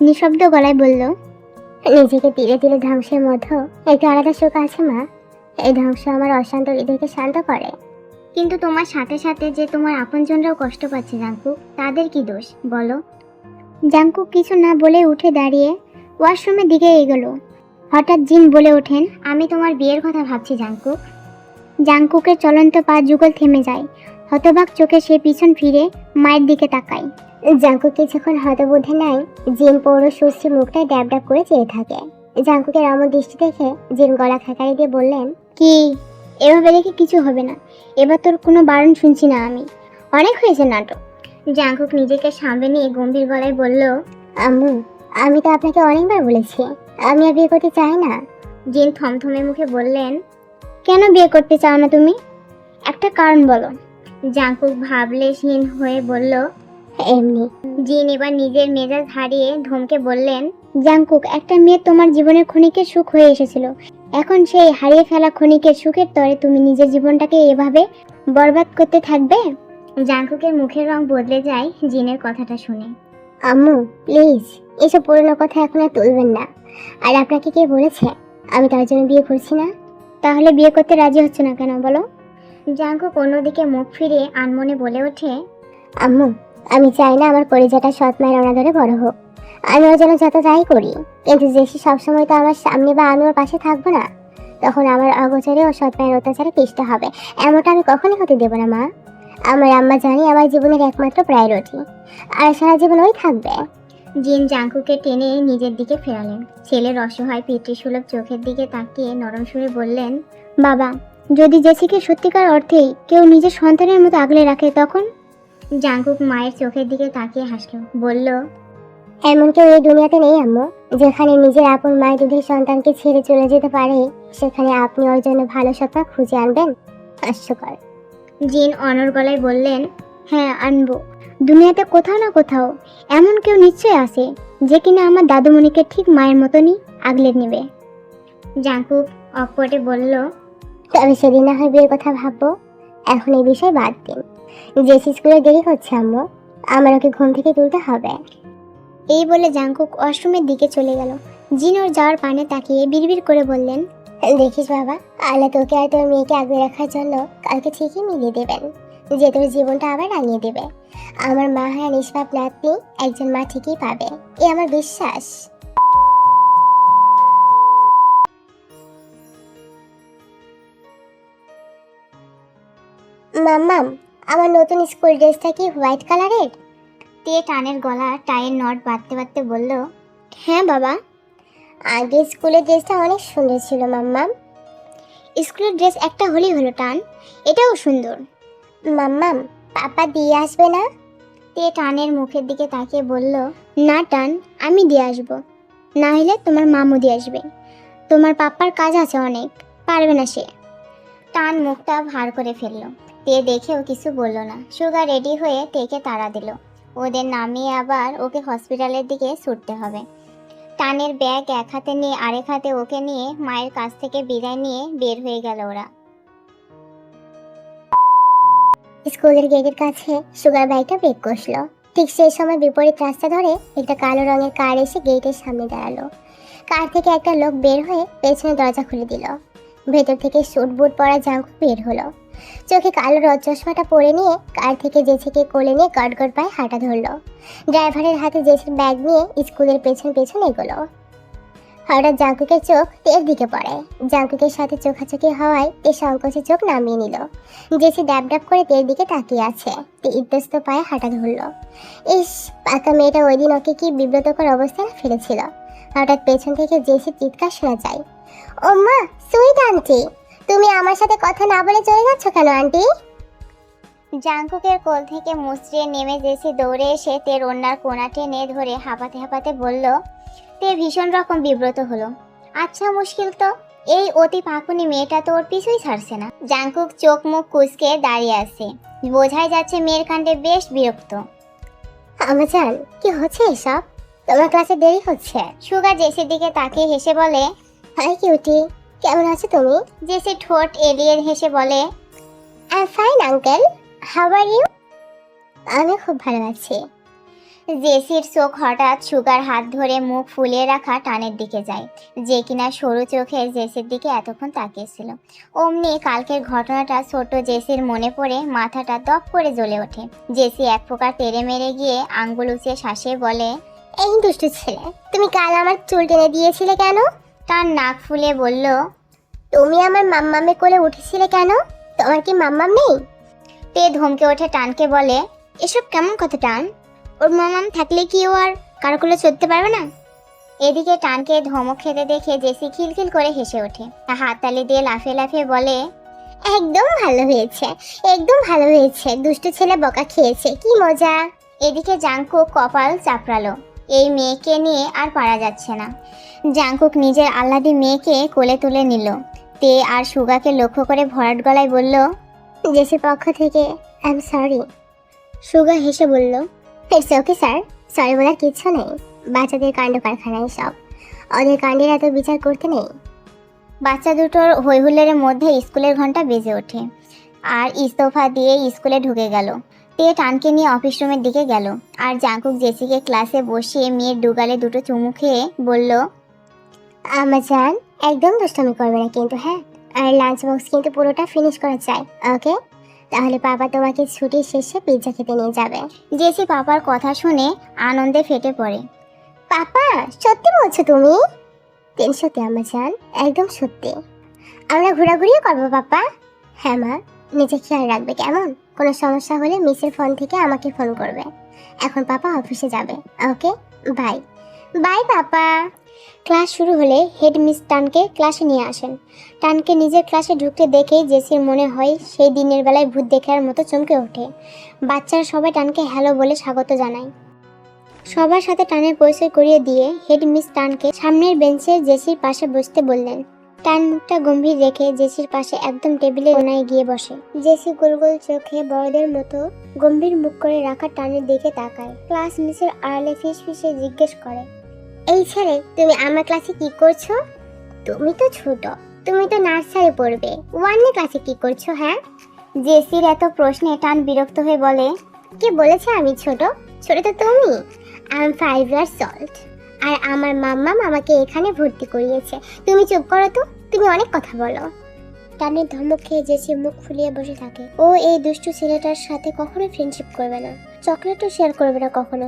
S1: নিঃশব্দ গলায় বলল,
S2: নিজেকে ধীরে ধীরে ধ্বংসের মধ্যে একটু আলাদা সুখ আছে মা। এই ধ্বংস আমার অশান্ত হৃদয়কে শান্ত করে।
S1: কিন্তু তোমার সাথে সাথে যে তোমার আপনজনরাও কষ্ট পাচ্ছে জাংকুক, তাদের কি দোষ বলো? জাংকুক কিছু না বলে উঠে দাঁড়িয়ে ওয়াশরুমের দিকে এগোলো। হঠাৎ জিন বলে ওঠেন, আমি তোমার বিয়ের কথা ভাবছি জাংকুক। জাংকুকের চলন্ত পা যুগল থেমে যায়। হতবাক চোখে সে পিছন ফিরে মায়ের দিকে তাকায়।
S2: জাংকুক কিছুক্ষণ হতবুদ্ধি নাই জিন পৌর সুশ্রী মুখটায় ড্যাব ড্যাব করে চেয়ে থাকে। জাংকুকের অমন দৃষ্টি দেখে জিন গলা খাকারি দিয়ে বললেন,
S1: কি? এভাবে দেখে কিছু হবে না। এবার তোর কোনো বারণ শুনছি না আমি। অনেক হয়েছে নাটক। জাংকুক নিজেকে সামনে নিয়ে গম্ভীর গলায় বলল,
S2: আম্মু, আমি তো আপনাকে অনেকবার বলেছি আমি আর বিয়ে করতে চাই না।
S1: জিন থমথমে মুখে বললেন, কেন বিয়ে করতে চাও না তুমি? একটা কারণ বলো। জাংকুক ভাবলেশহীন হয়ে বলল,
S2: এমনি।
S1: জিন এবার নিজের মেজাজ হারিয়ে ধমকে বললেন, জাংকুক, একটা মেয়ে তোমার জীবনের ক্ষণিকের সুখ হয়ে এসেছিল। এখন সেই হারিয়ে ফেলা ক্ষণিকের সুখের তরে তুমি নিজের জীবনটাকে এভাবে বরবাদ করতে থাকবে? জাংকুকের মুখের রং বদলে যায় জিনের কথাটা শুনে।
S2: আম্মু প্লিজ, এসব পুরনো কথা এখন আর তুলবেন না। আর আপনাকে কে বলেছে আমি তার জন্য বিয়ে করছি না?
S1: তাহলে বিয়ে করতে রাজি হচ্ছে না কেন বলো? জাংকুক অন্যদিকে মুখ ফিরে আনমনে বলে ওঠে,
S2: আম্মু, আমি চাই না আমার কলিজাটা সৎ মায়ের ওনা ধরে বড় হোক। আমি ওর জন্য যত যাই করি, কিন্তু জেসি সবসময় তো আমার সামনে বা আমি ওর পাশে থাকবো না। তখন আমার অগোচরে ও সৎ মায়ের অত্যাচারে পিষ্ট হবে। এমনটা আমি কখনই হতে দেবো না মা। আমার আম্মা জানি আমার জীবনের একমাত্র প্রায়োরিটি, আর সারা জীবন ওই থাকবে।
S1: জিন জাংকুকে টেনে নিজের দিকে ফেরালেন। ছেলের অসহায় পিতৃসুলভ চোখের দিকে তাকিয়ে নরম সুরে বললেন, বাবা, যদি জেসিকে সত্যিকার অর্থেই কেউ নিজের সন্তানের মতো আগলে রাখে তখন? জাংকুক মায়ের চোখের দিকে তাকিয়ে হাসলো, বলল,
S2: এমন কেউ এই দুনিয়াতে নেই আম্মু, যেখানে নিজের আপন মায়ের দুধের সন্তানকে ছেড়ে চলে যেতে পারে, সেখানে আপনি ওর জন্য ভালো সত্তা খুঁজে আনবেন? হাস্যকর।
S1: জিন অনর গলায় বললেন, হ্যাঁ আনবো। দুনিয়াতে কোথাও না কোথাও এমন কেউ নিশ্চয় আছে যে কিনা আমার দাদুমণিকে ঠিক মায়ের মতনই আগলে নেবে। জাঙ্কুক অকপটে বলল,
S2: তবে সেদিন না হয় বিয়ের কথা ভাববো, এখন এই বিষয় বাদ দিন। জেসি স্কুলে দেরি হচ্ছে আম্মু, আমার ওকে ঘুম থেকে তুলতে হবে।
S1: এই বলে জাঙ্কুক ওয়াশরুমের দিকে চলে গেল। জিন ওর যাওয়ার পানে তাকিয়ে বিড়বিড় করে বললেন,
S2: দেখিস বাবা, আল্লাহ তোকে আর তোর মেয়েকে আগলে রাখার জন্য কালকে ঠিকই মিলিয়ে দেবেন, যে তোর জীবনটা আবার রাঙিয়ে দেবে। আমার মা হ্যাঁ নিষ্পাপ নাতনি একজন মা ঠিকই পাবে, এ আমার বিশ্বাস। মাম্মাম, আমার নতুন স্কুল ড্রেসটা কি হোয়াইট কালারের?
S1: তে টানের গলা টাইয়ের নট বাঁধতে বাঁধতে বলল, হ্যাঁ বাবা।
S2: আগে স্কুলের ড্রেসটা অনেক সুন্দর ছিল মাম্মাম।
S1: স্কুলের ড্রেস একটা হলেই হলো টান, এটাও সুন্দর।
S2: মাম্মাম, পাপা দিয়ে আসবে না?
S1: তে টানের মুখের দিকে তাকিয়ে বলল, না টান, আমি দিয়ে আসবো, না হলে তোমার মামু দিয়ে আসবে। তোমার পাপ্পার কাজ আছে অনেক, পারবে না সে। টান মুখটা ভার করে ফেললো। তে দেখেও কিছু বলল না। সুগা রেডি হয়ে তেকে তাড়া দিল। ওদের নামিয়ে আবার ওকে হসপিটালের দিকে ছুটতে হবে। টানের ব্যাগ এক হাতে নিয়ে আরেক হাতে ওকে নিয়ে মায়ের কাছ থেকে বিদায় নিয়ে বের হয়ে গেল ওরা।
S2: স্কুলের গেটের কাছে সুগার বাইকটা ব্রেক কষলো। ঠিক সেই সময় বিপরীত রাস্তা ধরে একটা কালো রঙের কার এসে গেটের সামনে দাঁড়ালো। কার থেকে একটা লোক বের হয়ে পেছনে দরজা খুলে দিল। ভেতর থেকে স্যুট বুট পরা জাঙ্কুক বের হলো। চোখে কালো রড চশমাটা পরে নিয়ে কার থেকে জেসিকে কোলে নিয়ে গটগট পায়ে হাঁটা ধরলো। ড্রাইভারের হাতে জেসির ব্যাগ নিয়ে স্কুলের পেছন পেছন এগোলো। হঠাৎ জাঙ্কুকের চোখ তের দিকে পড়ে। জাঙ্কুকের সাথে চোখাচোখি হওয়ায় তে সংকোচে চোখ নামিয়ে নিল। জেসি ড্যাব ড্যাব করে তের দিকে তাকিয়ে আছে। তে ইতস্ত পায়ে হাঁটা ধরলো। ইস, পাকা মেয়েটা ওই দিন ওকে কি বিব্রতকর অবস্থায় ফেলেছিল। হঠাৎ পেছন থেকে জেসির চিৎকার শোনা যায়, ও মা, সুইট আন্টি, তুমি আমার সাথে কথা না বলে চলে যাচ্ছ কেন আন্টি?
S1: জাঙ্কুকের কোল থেকে মুচড়িয়ে নেমে জেসি দৌড়ে এসে তের ওড়নার কোনা টেনে ধরে হাঁপাতে হাঁপাতে বলল। তে ভীষণ রকম বিব্রত হলো। আচ্ছা মুশকিল তো, এই অতি পাকুনি মেয়েটা তো ওর পিছুই ছাড়ছে না। জাঙ্কুক চোখ মুখ কুঁচকে দাঁড়িয়ে আছে। বোঝাই যাচ্ছে মেয়ের কাণ্ডে বেশ বিরক্ত।
S2: আমার জান, কি হচ্ছে এসব? তোমার ক্লাসে দেরি হচ্ছে।
S1: সুগা জেসির দিকে তাকিয়ে হেসে বলে,
S2: হাই কিউটি, কেমন আছো তুমি?
S1: জেসি ঠোঁট এলিয়ে হেসে বলে,
S2: I am fine uncle, how are you? আমি খুব ভালো আছি।
S1: জেসির চোখ হঠাৎ সুগার হাত ধরে মুখ ফুলিয়ে রাখা টানের দিকে যায়, যে কিনা সরু চোখে জেসির দিকে এতক্ষণ তাকিয়েছিল। অমনি কালকের ঘটনাটা ছোট জেসির মনে পড়ে মাথাটা দপ করে জ্বলে ওঠে। জেসি এক প্রকার তেড়ে মেরে গিয়ে আঙ্গুল উঁচিয়ে শাসিয়ে বলে,
S2: এই দুষ্টু ছেলে, তুমি কাল আমার চুল টেনে দিয়েছিলে কেন?
S1: টান নাক ফুলে বলল,
S2: তুমি আমার মাম্মামে কোলে উঠেছিলে কেন? তোমার কি মাম্মাম নেই?
S1: তে ধমকে ওঠে টানকে বলে, এসব কেমন কথা টান? ওর মামাম থাকলে কি ও আর কারো কোলে চড়তে পারবে না? এদিকে টানকে ধমক খেতে দেখে জেসি খিলখিল করে হেসে ওঠে। হাততালি দিয়ে লাফিয়ে লাফিয়ে বলে,
S2: একদম ভালো হয়েছে, একদম ভালো হয়েছে, দুষ্টু ছেলে বকা খেয়েছে, কি মজা।
S1: এদিকে জাঙ্কুক কপাল চাপড়ালো। এই মেয়েকে নিয়ে আর পারা যাচ্ছে না। জাঙ্কুক নিজের আহ্লাদি মেয়েকে কোলে তুলে নিল। তে আর সুগাকে লক্ষ্য করে ভরাট গলায় বলল,
S2: জেসির পক্ষ থেকে আই এম সরি।
S1: সুগা হেসে বলল,
S2: ইটস ওকে স্যার, সরি বলার কিচ্ছু নেই। বাচ্চাদের কাণ্ড কারখানায় সব, ওদের কাণ্ডের এত বিচার করতে নেই।
S1: বাচ্চা দুটোর হৈহুল্লোড়ের মধ্যে স্কুলের ঘন্টা বেজে ওঠে আর ইস্তফা দিয়ে স্কুলে ঢুকে গেল। তে টানকে নিয়ে অফিস রুমের দিকে গেল আর জাঙ্কুক জেসিকে ক্লাসে বসিয়ে মেয়ের দুগালে দুটো চুমু খেয়ে বলল,
S2: আমার জান, একদম দুষ্টামি করবে না কিন্তু, হ্যাঁ? আর লাঞ্চ বক্স কিন্তু পুরোটা ফিনিশ করা চাই, ওকে? তাহলে পাপা তোমাকে ছুটির শেষে পিৎজা খেতে নিয়ে যাবে।
S1: জেসি পাপার কথা শুনে আনন্দে ফেটে পড়ে।
S2: পাপা, সত্যি বলছো তুমি? সত্যি আমার জান, একদম সত্যি। আমরা ঘোরাঘুরিও করবো পাপা। হ্যাঁ মা, নিজে খেয়াল রাখবে কেমন? কোনো সমস্যা হলে মিসের ফোন থেকে আমাকে ফোন করবে। এখন পাপা অফিসে যাবে, okay? Bye. Bye papa.
S1: Class শুরু হলে হেড মিস টানকে ক্লাসে নিয়ে আসেন। টানকে নিজের ক্লাসে ঢুকতে দেখে জেসির মনে হয় সেই দিনের বেলায় ভূত দেখার মতো চমকে ওঠে। বাচ্চারা সবাই টানকে হ্যালো বলে স্বাগত জানায়।
S2: সবার সাথে টানের পরিচয় করিয়ে দিয়ে হেড মিস টানকে সামনের বেঞ্চে জেসির পাশে বসতে বললেন। টান মুখটা গম্ভীর রেখে জেসির পাশে একদম টেবিলের কোনায় গিয়ে বসে। জেসি গোল গোল চোখে বড়দের মতো গম্ভীর মুখ করে রাখা টানের দিকে তাকায়। ক্লাস মিসের আড়ালে ফিসফিসে জিজ্ঞেস করে, এই ছেলে তুমি আমার ক্লাসে কি করছো? তুমি তো ছোট, তুমি তো নার্সারি পড়বে, 1 ক্লাসে কি করছো? হ্যাঁ।
S1: জেসির এত প্রশ্নে টান বিরক্ত হয়ে বলে,
S2: কে বলেছে আমি ছোট? ছোট তো তুমি। I am 5 years old. আর আমার মাম্মা আমাকে এখানে ভর্তি করিয়েছে। তুমি চুপ করো তো, তুমি অনেক কথা বলো। টানের ধমক খেয়ে জেসি মুখ ফুলিয়ে বসে থাকে। ও এই দুষ্টু ছেলেটার সাথে কখনো ফ্রেন্ডশিপ করবে না, চকলেটও শেয়ার করবে না কখনো।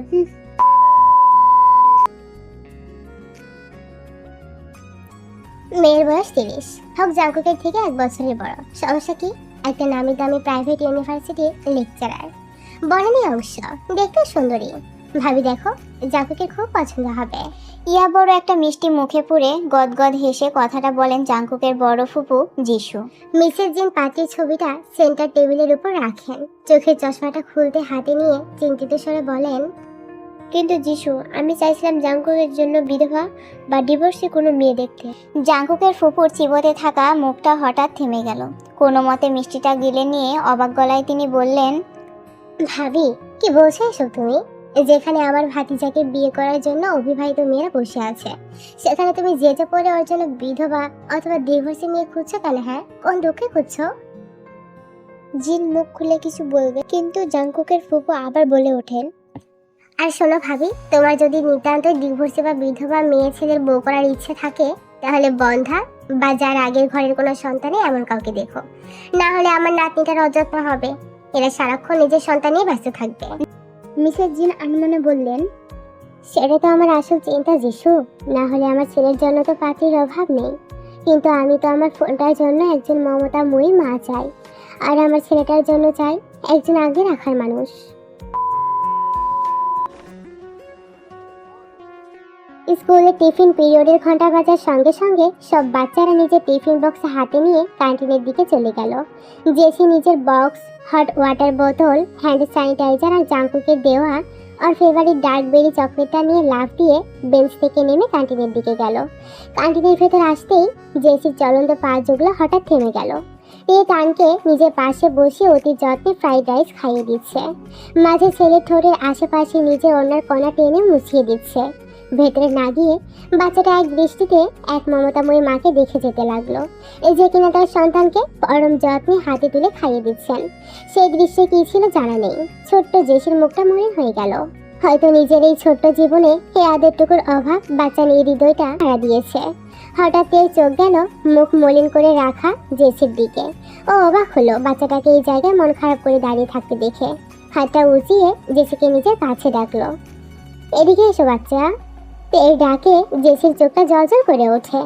S2: মেয়ের বয়স 30, হক জাঙ্কুকের থেকে 1 বছরের বড়। সমস্যা কি? একটা নামি দামি প্রাইভেট ইউনিভার্সিটির লেকচারার, বনানী অংশ, দেখতে সুন্দরী। ভাবি দেখো, জাঙ্কুকের খুব পছন্দ হবে।
S1: ইয়া বড় একটা মিষ্টি মুখে পুরে গদগদ হেসে কথাটা বলেন জাংকুকের বড় ফুপু যিশু।
S2: মিসেস জিন পাত্রীর ছবিটা সেন্টার টেবিলের উপর রাখেন। চোখের চশমাটা খুলতে হাতে নিয়ে চিন্তিত স্বরে বলেন, কিন্তু যিশু, আমি চাইছিলাম জাঙ্কুকের জন্য বিধবা বা ডিভোর্সি কোনো মেয়ে দেখতে।
S1: জাংকুকের ফুপুর চিবোতে থাকা মুখটা হঠাৎ থেমে গেল। কোনো মতে মিষ্টিটা গিলে নিয়ে অবাক গলায় তিনি বললেন,
S2: ভাবি কি বলছো এসব তুমি? যেখানে আমার ভাতিজাকে বিয়ে করার জন্য অবিবাহিত মেয়েরা বসে আছে, সেখানে তুমি যেতে পড়ে ওর জন্য বিধবা অথবা ডিভোর্সি মেয়ে খুঁজছো কেন? হ্যাঁ, কোন দুঃখে খুঁজছো? জিন মুখ খুলে কিছু বলবে, কিন্তু জাঙ্কুকের ফুপু আবার বলে ওঠেন, আর শোনো ভাবি, তোমার যদি নিতান্ত ডিভোর্সি বা বিধবা মেয়ে ছেলের বউ করার ইচ্ছে থাকে, তাহলে বন্ধা বা যার আগের ঘরের কোনো সন্তানে এমন কাউকে দেখো। না হলে আমার নাতনিটার অযত্ন হবে। এরা সারাক্ষণ নিজের সন্তান নিয়ে ব্যস্ত থাকবে। মিসেস জিন আনমনে বললেন, সেটা তো আমার আসল চিন্তা যিশু। না হলে আমার ছেলের জন্য তো পাত্রীর অভাব নেই, কিন্তু আমি তো আমার ফোনটার জন্য একজন মমতাময়ী মা চাই, আর আমার ছেলেটার জন্য চাই একজন আগে রাখার মানুষ। স্কুলে টিফিন পিরিয়ডের ঘন্টা বাজার সঙ্গে সঙ্গে সব বাচ্চারা নিজের টিফিন বক্স হাতে নিয়ে ক্যান্টিনের দিকে চলে গেল। জেসি নিজের বক্স, হট ওয়াটার বোতল, হ্যান্ড স্যানিটাইজার আর জাঙ্কুকের দেওয়া আর ফেভারিট ডার্কবেরি চকলেটটা নিয়ে লাফ দিয়ে বেঞ্চ থেকে নেমে ক্যান্টিনের দিকে গেল। ক্যান্টিনের ভেতর আসতেই জেসির চলন্ত পা জুগলো হঠাৎ থেমে গেল। এই টানকে নিজের পাশে বসিয়ে অতি যত্নে ফ্রাইড রাইস খাইয়ে দিচ্ছে। মাঝে ছেলের ঠোঁটের আশেপাশে নিজের অন্যার কণা টেনে মুছিয়ে দিচ্ছে। ভেতরে না গিয়ে বাচ্চাটা এক দৃষ্টিতে এক মমতাময়ী মাকে দেখে যেতে লাগলো, এই যে কিনা তার সন্তানকে পরম যত্নে হাতে তুলে খাইয়ে দিচ্ছেন। সেই দৃশ্যে কি ছিল জানা নেই। ছোট্ট জেসির মুখটা মলিন হয়ে গেল। হয়তো নিজের এই ছোট্ট জীবনে এই আদরটুকুর অভাব বাচ্চার এই হৃদয়টা হারা দিয়েছে। হঠাৎ এই চোখ গেল মুখ মলিন করে রাখা জেসির দিকে। ও অবাক হলো বাচ্চাটাকে এই জায়গায় মন খারাপ করে দাঁড়িয়ে থাকতে দেখে। হাতটা উঁচিয়ে জেসিকে নিজের কাছে ডাকলো, এদিকে এসো বাচ্চা। এই ডাকে জেসির চোখটা জলজল করে ওঠে।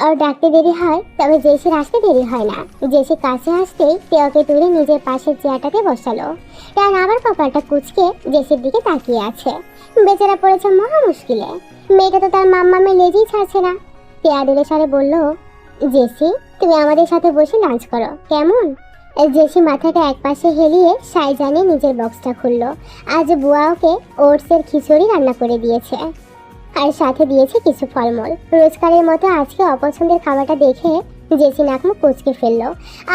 S2: আর ডাকতে দেরি হয়, তবে জেসির আসতে দেরি হয় না। জেসি কাছে আসতেই ওকে তুলে নিজের পাশের চেয়ারটাতে বসালো। টান আবার কপালটা কুঁচকে জেসির দিকে তাকিয়ে আছে। বেচারা পড়েছে মহা মুশকিলে। মেয়েটা তো তার মাম্মামে লেজেই ছাড়ছে না। আদুরে সারে বলল, জেসি তুমি আমাদের সাথে বসে লাঞ্চ করো কেমন? জেসি মাথাটা একপাশে হেলিয়ে সাই জানিয়ে নিজের বক্সটা খুললো। আজ বুয়া ওকে ওটসের খিচুড়ি রান্না করে দিয়েছে, আর সাথে দিয়েছে কিছু ফলমূল। রোজকারের মতো আজকে অপছন্দের খাবারটা দেখে জেসি নাক মুখ কুঁচকে ফেললো।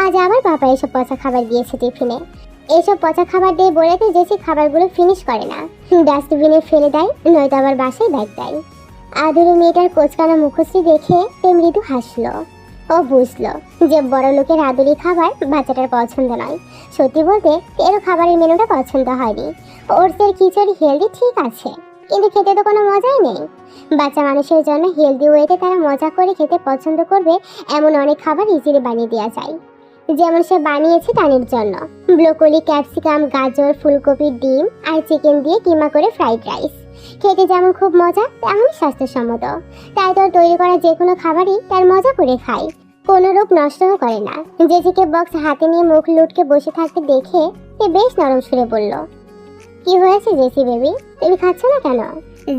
S2: আজ আবার বাবা এসব পচা খাবার দিয়েছে টিফিনে। এইসব পচা খাবার দিয়ে বলেতে জেসি খাবারগুলো ফিনিশ করে না, ডাস্টবিনে ফেলে দেয়, নয়তো আবার বাসায় ব্যাগ দেয়। আদুরে মেয়েটার কোচকানা মুখশ্রী দেখে মৃদু হাসলো। ও বুঝলো যে বড় লোকের আদুরি খাবার বাচ্চাটার পছন্দ নয়। সত্যি বলতে এরও খাবারের মেনুটা পছন্দ হয়নি। ওটসের খিচুড়ি হেলদি ঠিক আছে, কিন্তু খেতে তো কোনো মজাই নেই। বাচ্চা মানুষের জন্য হেলদি ওয়েতে তারা মজা করে খেতে পছন্দ করবে এমন অনেক খাবার ইজিলি বানিয়ে দেওয়া যায়। যেমন সে বানিয়েছে টানের জন্য ব্রোকলি, ক্যাপসিকাম, গাজর, ফুলকপি, ডিম আর চিকেন দিয়ে কিমা করে ফ্রাইড রাইস। খেতে যেমন খুব মজা, তেমনই স্বাস্থ্যসম্মত। তাই তো তৈরি করা যে কোনো খাবারই তার মজা করে খায়, কোনো রূপ নষ্টও করে না। জেসিকে বক্স হাতে নিয়ে মুখ লুটকে বসে থাকতে দেখে বেশ নরম সুরে বলল, কি হয়েছে জেসি বেবি, তুমি খাচ্ছ না কেন?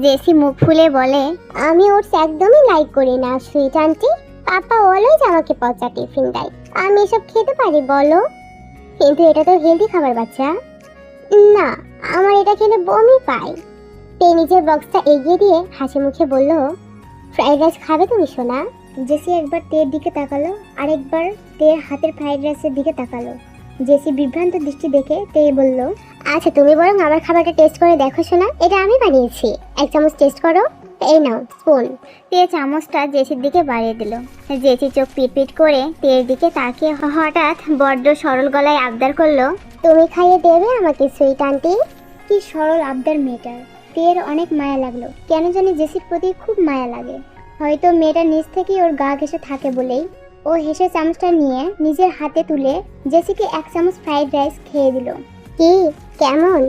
S1: জেসি মুখ ফুলে বলে,
S2: আমি ওটস একদমই লাইক করি না সুইট আন্টি। পাপা অলওয়েজ আমাকে পচা টিফিন দেয়, আমি এসব খেতে পারি বলো? কিন্তু এটা তো হেলদি খাবার বাচ্চা। না, আমার এটা খেলে বমি পাই। তে নিজের বক্সটা এগিয়ে দিয়ে হাসি মুখে বলল, ফ্রাইড রাইস খাবে তুমি সোনা? জেসি একবার তের দিকে তাকালো, আরেকবার তের হাতের ফ্রাইড রাইসের দিকে তাকালো। জেসি বিভ্রান্ত দৃষ্টি দেখে তে বলল, আচ্ছা তুমি বরং আমার খাবারটা টেস্ট করে দেখো সোনা, এটা আমি বানিয়েছি, 1 চামচ টেস্ট করো। এই নাও স্পুন।
S1: তে চামচটা জেসির দিকে বাড়িয়ে দিল। জেসি চোখ পিটপিট করে তের দিকে তাকিয়ে হঠাৎ বড্ড সরল গলায় আবদার করলো,
S2: তুমি খাইয়ে দেবে আমাকে সুইট আন্টি?
S1: কি সরল আবদার মেয়েটার। তের অনেক মায়া লাগলো, কেন জানি জেসির প্রতি খুব মায়া লাগে। হয়তো মেয়েটা নিজ থেকেই ওর গা ঘেঁষে থাকে বলেই ও হেসে চামচটা নিয়ে নিজের হাতে তুলে জেসিকে 1 চামচ ফ্রাইড রাইস খেয়ে দিল।
S2: কি কেমন?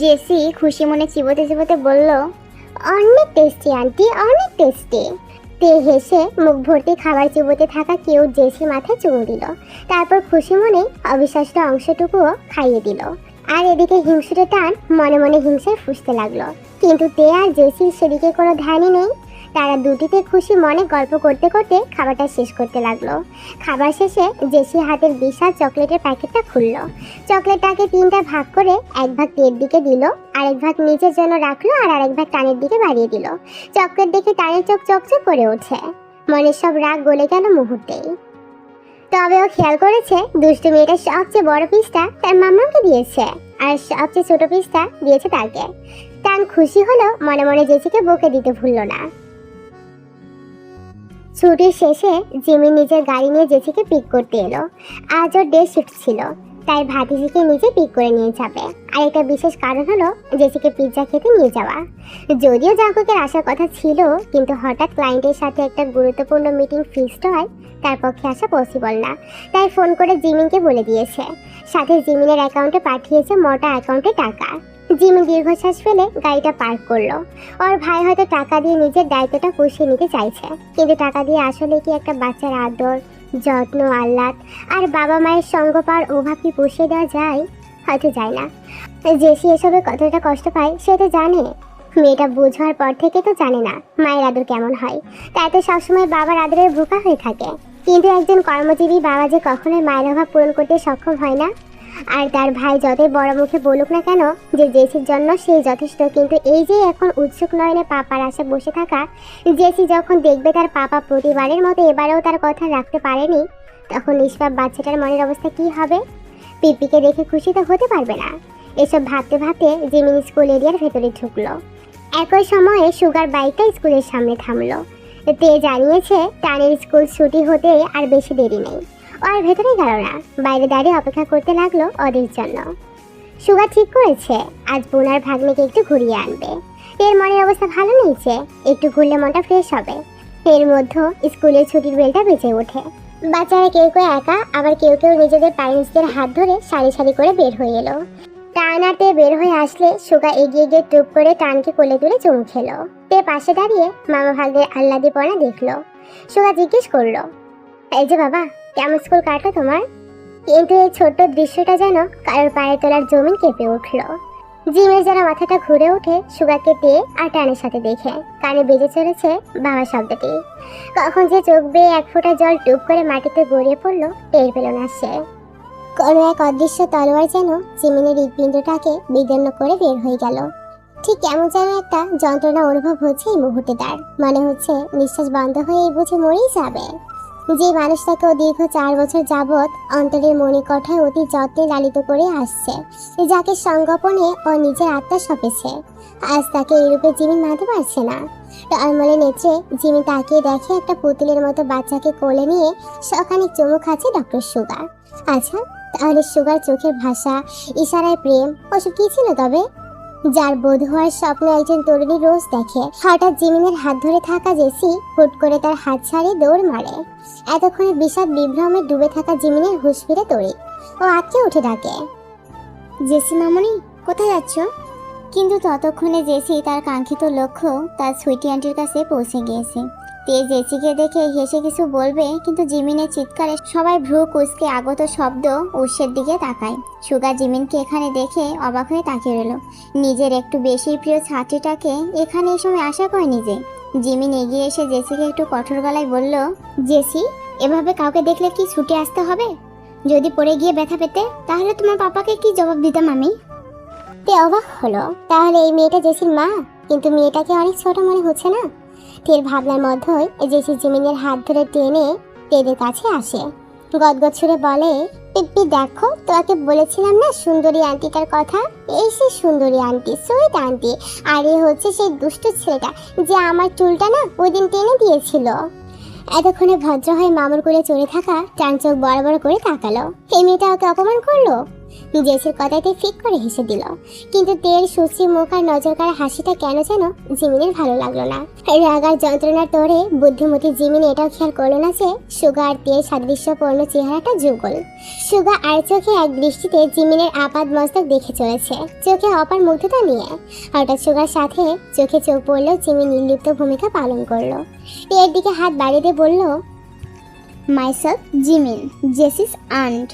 S1: জেসি খুশি মনে চিবোতে চিবোতে বলল,
S2: অনেক টেস্টি আন্টি, অনেক টেস্টি। তে হেসে মুখ ভর্তি খাবার চিবোতে থাকা কেউ জেসি মাথায় চুমু দিল, তারপর খুশি মনে অবিশ্বাস্য অংশটুকুও খাইয়ে দিল। আর এদিকে হিংসুটে টান মনে মনে হিংসায় ফুঁসতে লাগলো, কিন্তু তে আর জেসির সেদিকে কোনো ধ্যানই নেই। তারা দুটিতে খুশি মনে গল্প করতে করতে খাবারটা শেষ করতে লাগলো। খাবার শেষে জেসি হাতের বিশাল চকলেটের প্যাকেটটা খুললো। চকলেটটাকে 3টা ভাগ করে 1 ভাগ তের দিকে দিল, আরেক ভাগ নিজের জন্য রাখলো, আর আরেক ভাগ টানের দিকে বাড়িয়ে দিল। চকলেট দেখে টানের চোখ চকচক করে ওঠে, মনের সব রাগ গলে গেল মুহূর্তেই। তবে ও খেয়াল করেছে দুষ্টু মেয়েটা সবচেয়ে বড় পিসটা তার মাম্মাকে দিয়েছে, আর সবচেয়ে ছোট পিসটা দিয়েছে তাকে। টান খুশি হলো, মনে মনে জেসিকে বকে দিতে ভুলল না। ছুটির শেষে জিমি নিজের গাড়ি নিয়ে জেসিকে পিক করতে এলো। আজ ওর ডে শিফট ছিল, তাই ভাতিজিকে নিজে পিক করে নিয়ে যাবে। আর একটা বিশেষ কারণ হলো জেসিকে পিৎজা খেতে নিয়ে যাওয়া। যদিও জাঙ্কুকের আসার কথা ছিল, কিন্তু হঠাৎ ক্লায়েন্টের সাথে একটা গুরুত্বপূর্ণ মিটিং ফিক্সড হয়, তার পক্ষে আসা পসিবল না। তাই ফোন করে জিমিনকে বলে দিয়েছে, সাথে জিমিনের অ্যাকাউন্টে পাঠিয়েছে মোটা অ্যাকাউন্টে টাকা। জিমিন দীর্ঘশ্বাস ফেলে গাড়িটা পার্ক করলো। ওর ভাই হয়তো টাকা দিয়ে নিজের দায়িত্বটা পুষিয়ে নিতে চাইছে, কিন্তু টাকা দিয়ে আসলে কি একটা বাচ্চার আদর, যত্ন, আহ্লাদ আর বাবা মায়ের সঙ্গ পাওয়ার অভাব কি পুষিয়ে দেওয়া যায়? হয়তো যায় না। জেসি এসবে কতটা কষ্ট পায় সে তো জানে। মেয়েটা বোঝার পর থেকে তো জানে না মায়ের আদর কেমন হয়, তাই তো সবসময় বাবার আদরের ভুকা হয়ে থাকে। কিন্তু একজন কর্মজীবী বাবা যে কখনোই মায়ের অভাব পূরণ করতে সক্ষম হয় না। আর তার ভাই যতই বড় মুখে বলুক না কেন যে জেসির জন্য সেই যথেষ্ট, কিন্তু এই যে এখন উৎসুক নয়নে পাপার আশা বসে থাকা জেসি যখন দেখবে তার পাপা প্রতিবারের মতো এবারেও তার কথা রাখতে পারেনি, তখন নিষ্পাপ বাচ্চাটার মনের অবস্থা কি হবে? পিপিকে দেখে খুশি তো হতে পারবে না। এসব ভাবতে ভাবতে জিমিন স্কুল এরিয়ার ভেতরে ঢুকলো। একই সময়ে সুগার বাইকটা স্কুলের সামনে থামলো। তে জানিয়েছে টানের স্কুল ছুটি হতে আর বেশি দেরি নেই। আর ভেতরে গেল না, বাইরে দাঁড়িয়ে অপেক্ষা করতে লাগলো ওদের জন্য। সুগা ঠিক করেছে আজ বোনার ভাগ্নিকে একটু ঘুরিয়ে আনবে। এর মনের অবস্থা ভালো নেইছে, একটু ঘুরলে মনটা ফ্রেশ হবে। এর মধ্যে স্কুলের ছুটির বেলটা বেজে ওঠে। বাচ্চারা কেউ কেউ একা, আবার কেউ কেউ নিজেদের প্যারেন্টসদের হাত ধরে সারি সারি করে বের হয়ে এলো। টান আর তে বের হয়ে আসলে সুগা এগিয়ে গিয়ে টুপ করে টানকে কোলে তুলে চুমু খেলো। তে পাশে দাঁড়িয়ে মামা ভাগ্নের আহ্লাদিপনা দেখলো। সুগা জিজ্ঞেস করলো, এই যে বাবা, কেমন স্কুল কাটলো তোমার? কিন্তু এই ছোট্ট দৃশ্যটা যেন কারোর পায়ের তলার জমিন কেঁপে উঠলো। জিমের যেন মাথাটা ঘুরে ওঠে সুগাকে তে আর টানের সাথে দেখে। কানে বেজে চলেছে বাবা শব্দটি। কখন যে চোখ বেয়ে 1 ফোঁটা জল টুপ করে মাটিতে গড়িয়ে পড়লো টের পেল না সে। কোনো এক অদৃশ্য তলোয়ার যেন জিমিনের হৃদপিণ্ডটাকে বিদীর্ণ করে বের হয়ে গেল। ঠিক কেমন যেন একটা যন্ত্রণা অনুভব হচ্ছে এই মুহূর্তে তার। মনে হচ্ছে নিঃশ্বাস বন্ধ হয়ে এই বুঝে মরেই যাবে। যে মানুষটাকে ও দীর্ঘ 4 বছর যাবৎ অন্তরের মণিকঠায় অতি যত্নে লালিত করে আসছে, যাকে সংগোপনে ও নিজের আত্মা সঁপেছে, আজ তাকে এই রূপে জিমিন মানতে পারছে না। টলমলে নেচে জিমি তাকিয়ে দেখে একটা পুতুলের মতো বাচ্চাকে কোলে নিয়ে সখানিক চুমু খাচ্ছে ডক্টর সুগা। আচ্ছা, তাহলে সুগার চোখের ভাষা, ইশারায় প্রেম ওসব কি ছিল তবে? যার বোধ হওয়ার স্বপ্ন একজন তরুণী রোজ দেখে। হঠাৎ জিমিনের হাত ধরে থাকা জেসি হুট করে তার হাত ছাড়িয়ে দৌড় মারে। এতক্ষণে বিষাদ বিভ্রমে ডুবে থাকা জিমিনের হুঁশ ফিরে তড়িৎ ও আটকে উঠে ডাকে,
S1: জেসি মামনি কোথায় যাচ্ছ? কিন্তু ততক্ষণে জেসি তার কাঙ্ক্ষিত লক্ষ্য তার সুইটি আন্টির কাছে পৌঁছে গিয়েছে। তে জেসিকে দেখে হেসে কিছু বলবে, কিন্তু জিমিনের চিৎকারে সবাই ভ্রু কুঁচকে আগত শব্দ উৎসের দিকে তাকায়। সুগা জিমিনকে এখানে দেখে অবাক হয়ে তাকিয়ে রইল। নিজের একটু বেশি প্রিয় ছাত্রীটাকে এখানে এই সময় আশা করেনি যে। জিমিন এগিয়ে এসে জেসিকে একটু কঠোর গলায় বলল, জেসি, এভাবে কাউকে দেখলে কি ছুটে আসতে হবে? যদি পড়ে গিয়ে ব্যথা পেতে তাহলে তোমার পাপাকে কি জবাব দিতাম আমি?
S2: তে অবাক হলো, তাহলে এই মেয়েটা জেসির মা? কিন্তু মেয়েটাকে অনেক ছোট মনে হচ্ছে না? তীর ভাবনার মধ্যেই জেসি জিমিনের হাত ধরে টেনে টেদের কাছে আসে। গদগদ সুরে বলে, পিপ্পি দেখো, তোমাকে বলেছিলাম না সুন্দরী আন্টিটার কথা? এই সেই সুন্দরী আন্টি, সুইট আন্টি। আর এ হচ্ছে সেই দুষ্ট ছেলেটা যে আমার চুলটা না ওই দিন টেনে দিয়েছিল। এতক্ষণে ভদ্র হয়ে মামুর কোলে চড়ে থাকা টান চোখ বড় বড় করে তাকালো। এই মেয়েটা ওকে অপমান করলো। জেসির কথাতে ফিক করে হেসে দিল, কিন্তু তের সুশ্রী মুখ আর নজর কাড়া হাসিটা কেন যেন জিমিনের ভালো লাগলো না। রাগার যন্ত্রণার তোড়ে বুদ্ধিমতী জিমিন এটাও খেয়াল করলো না যে সুগা আর তের সাদৃশ্যপূর্ণ চেহারাটা যুগল। সুগা আর চোখে এক দৃষ্টিতে জিমিনের আপাদ মস্তক দেখে চলেছে, চোখে অপার মুগ্ধতা নিয়ে। হঠাৎ সুগার সাথে চোখে চোখ পড়লেও জিমিন নির্লিপ্ত ভূমিকা পালন করলো। তের দিকে হাত বাড়িয়ে দিয়ে বলল,
S1: মাইসেলফ জিমিন, জেসিস আন্ট।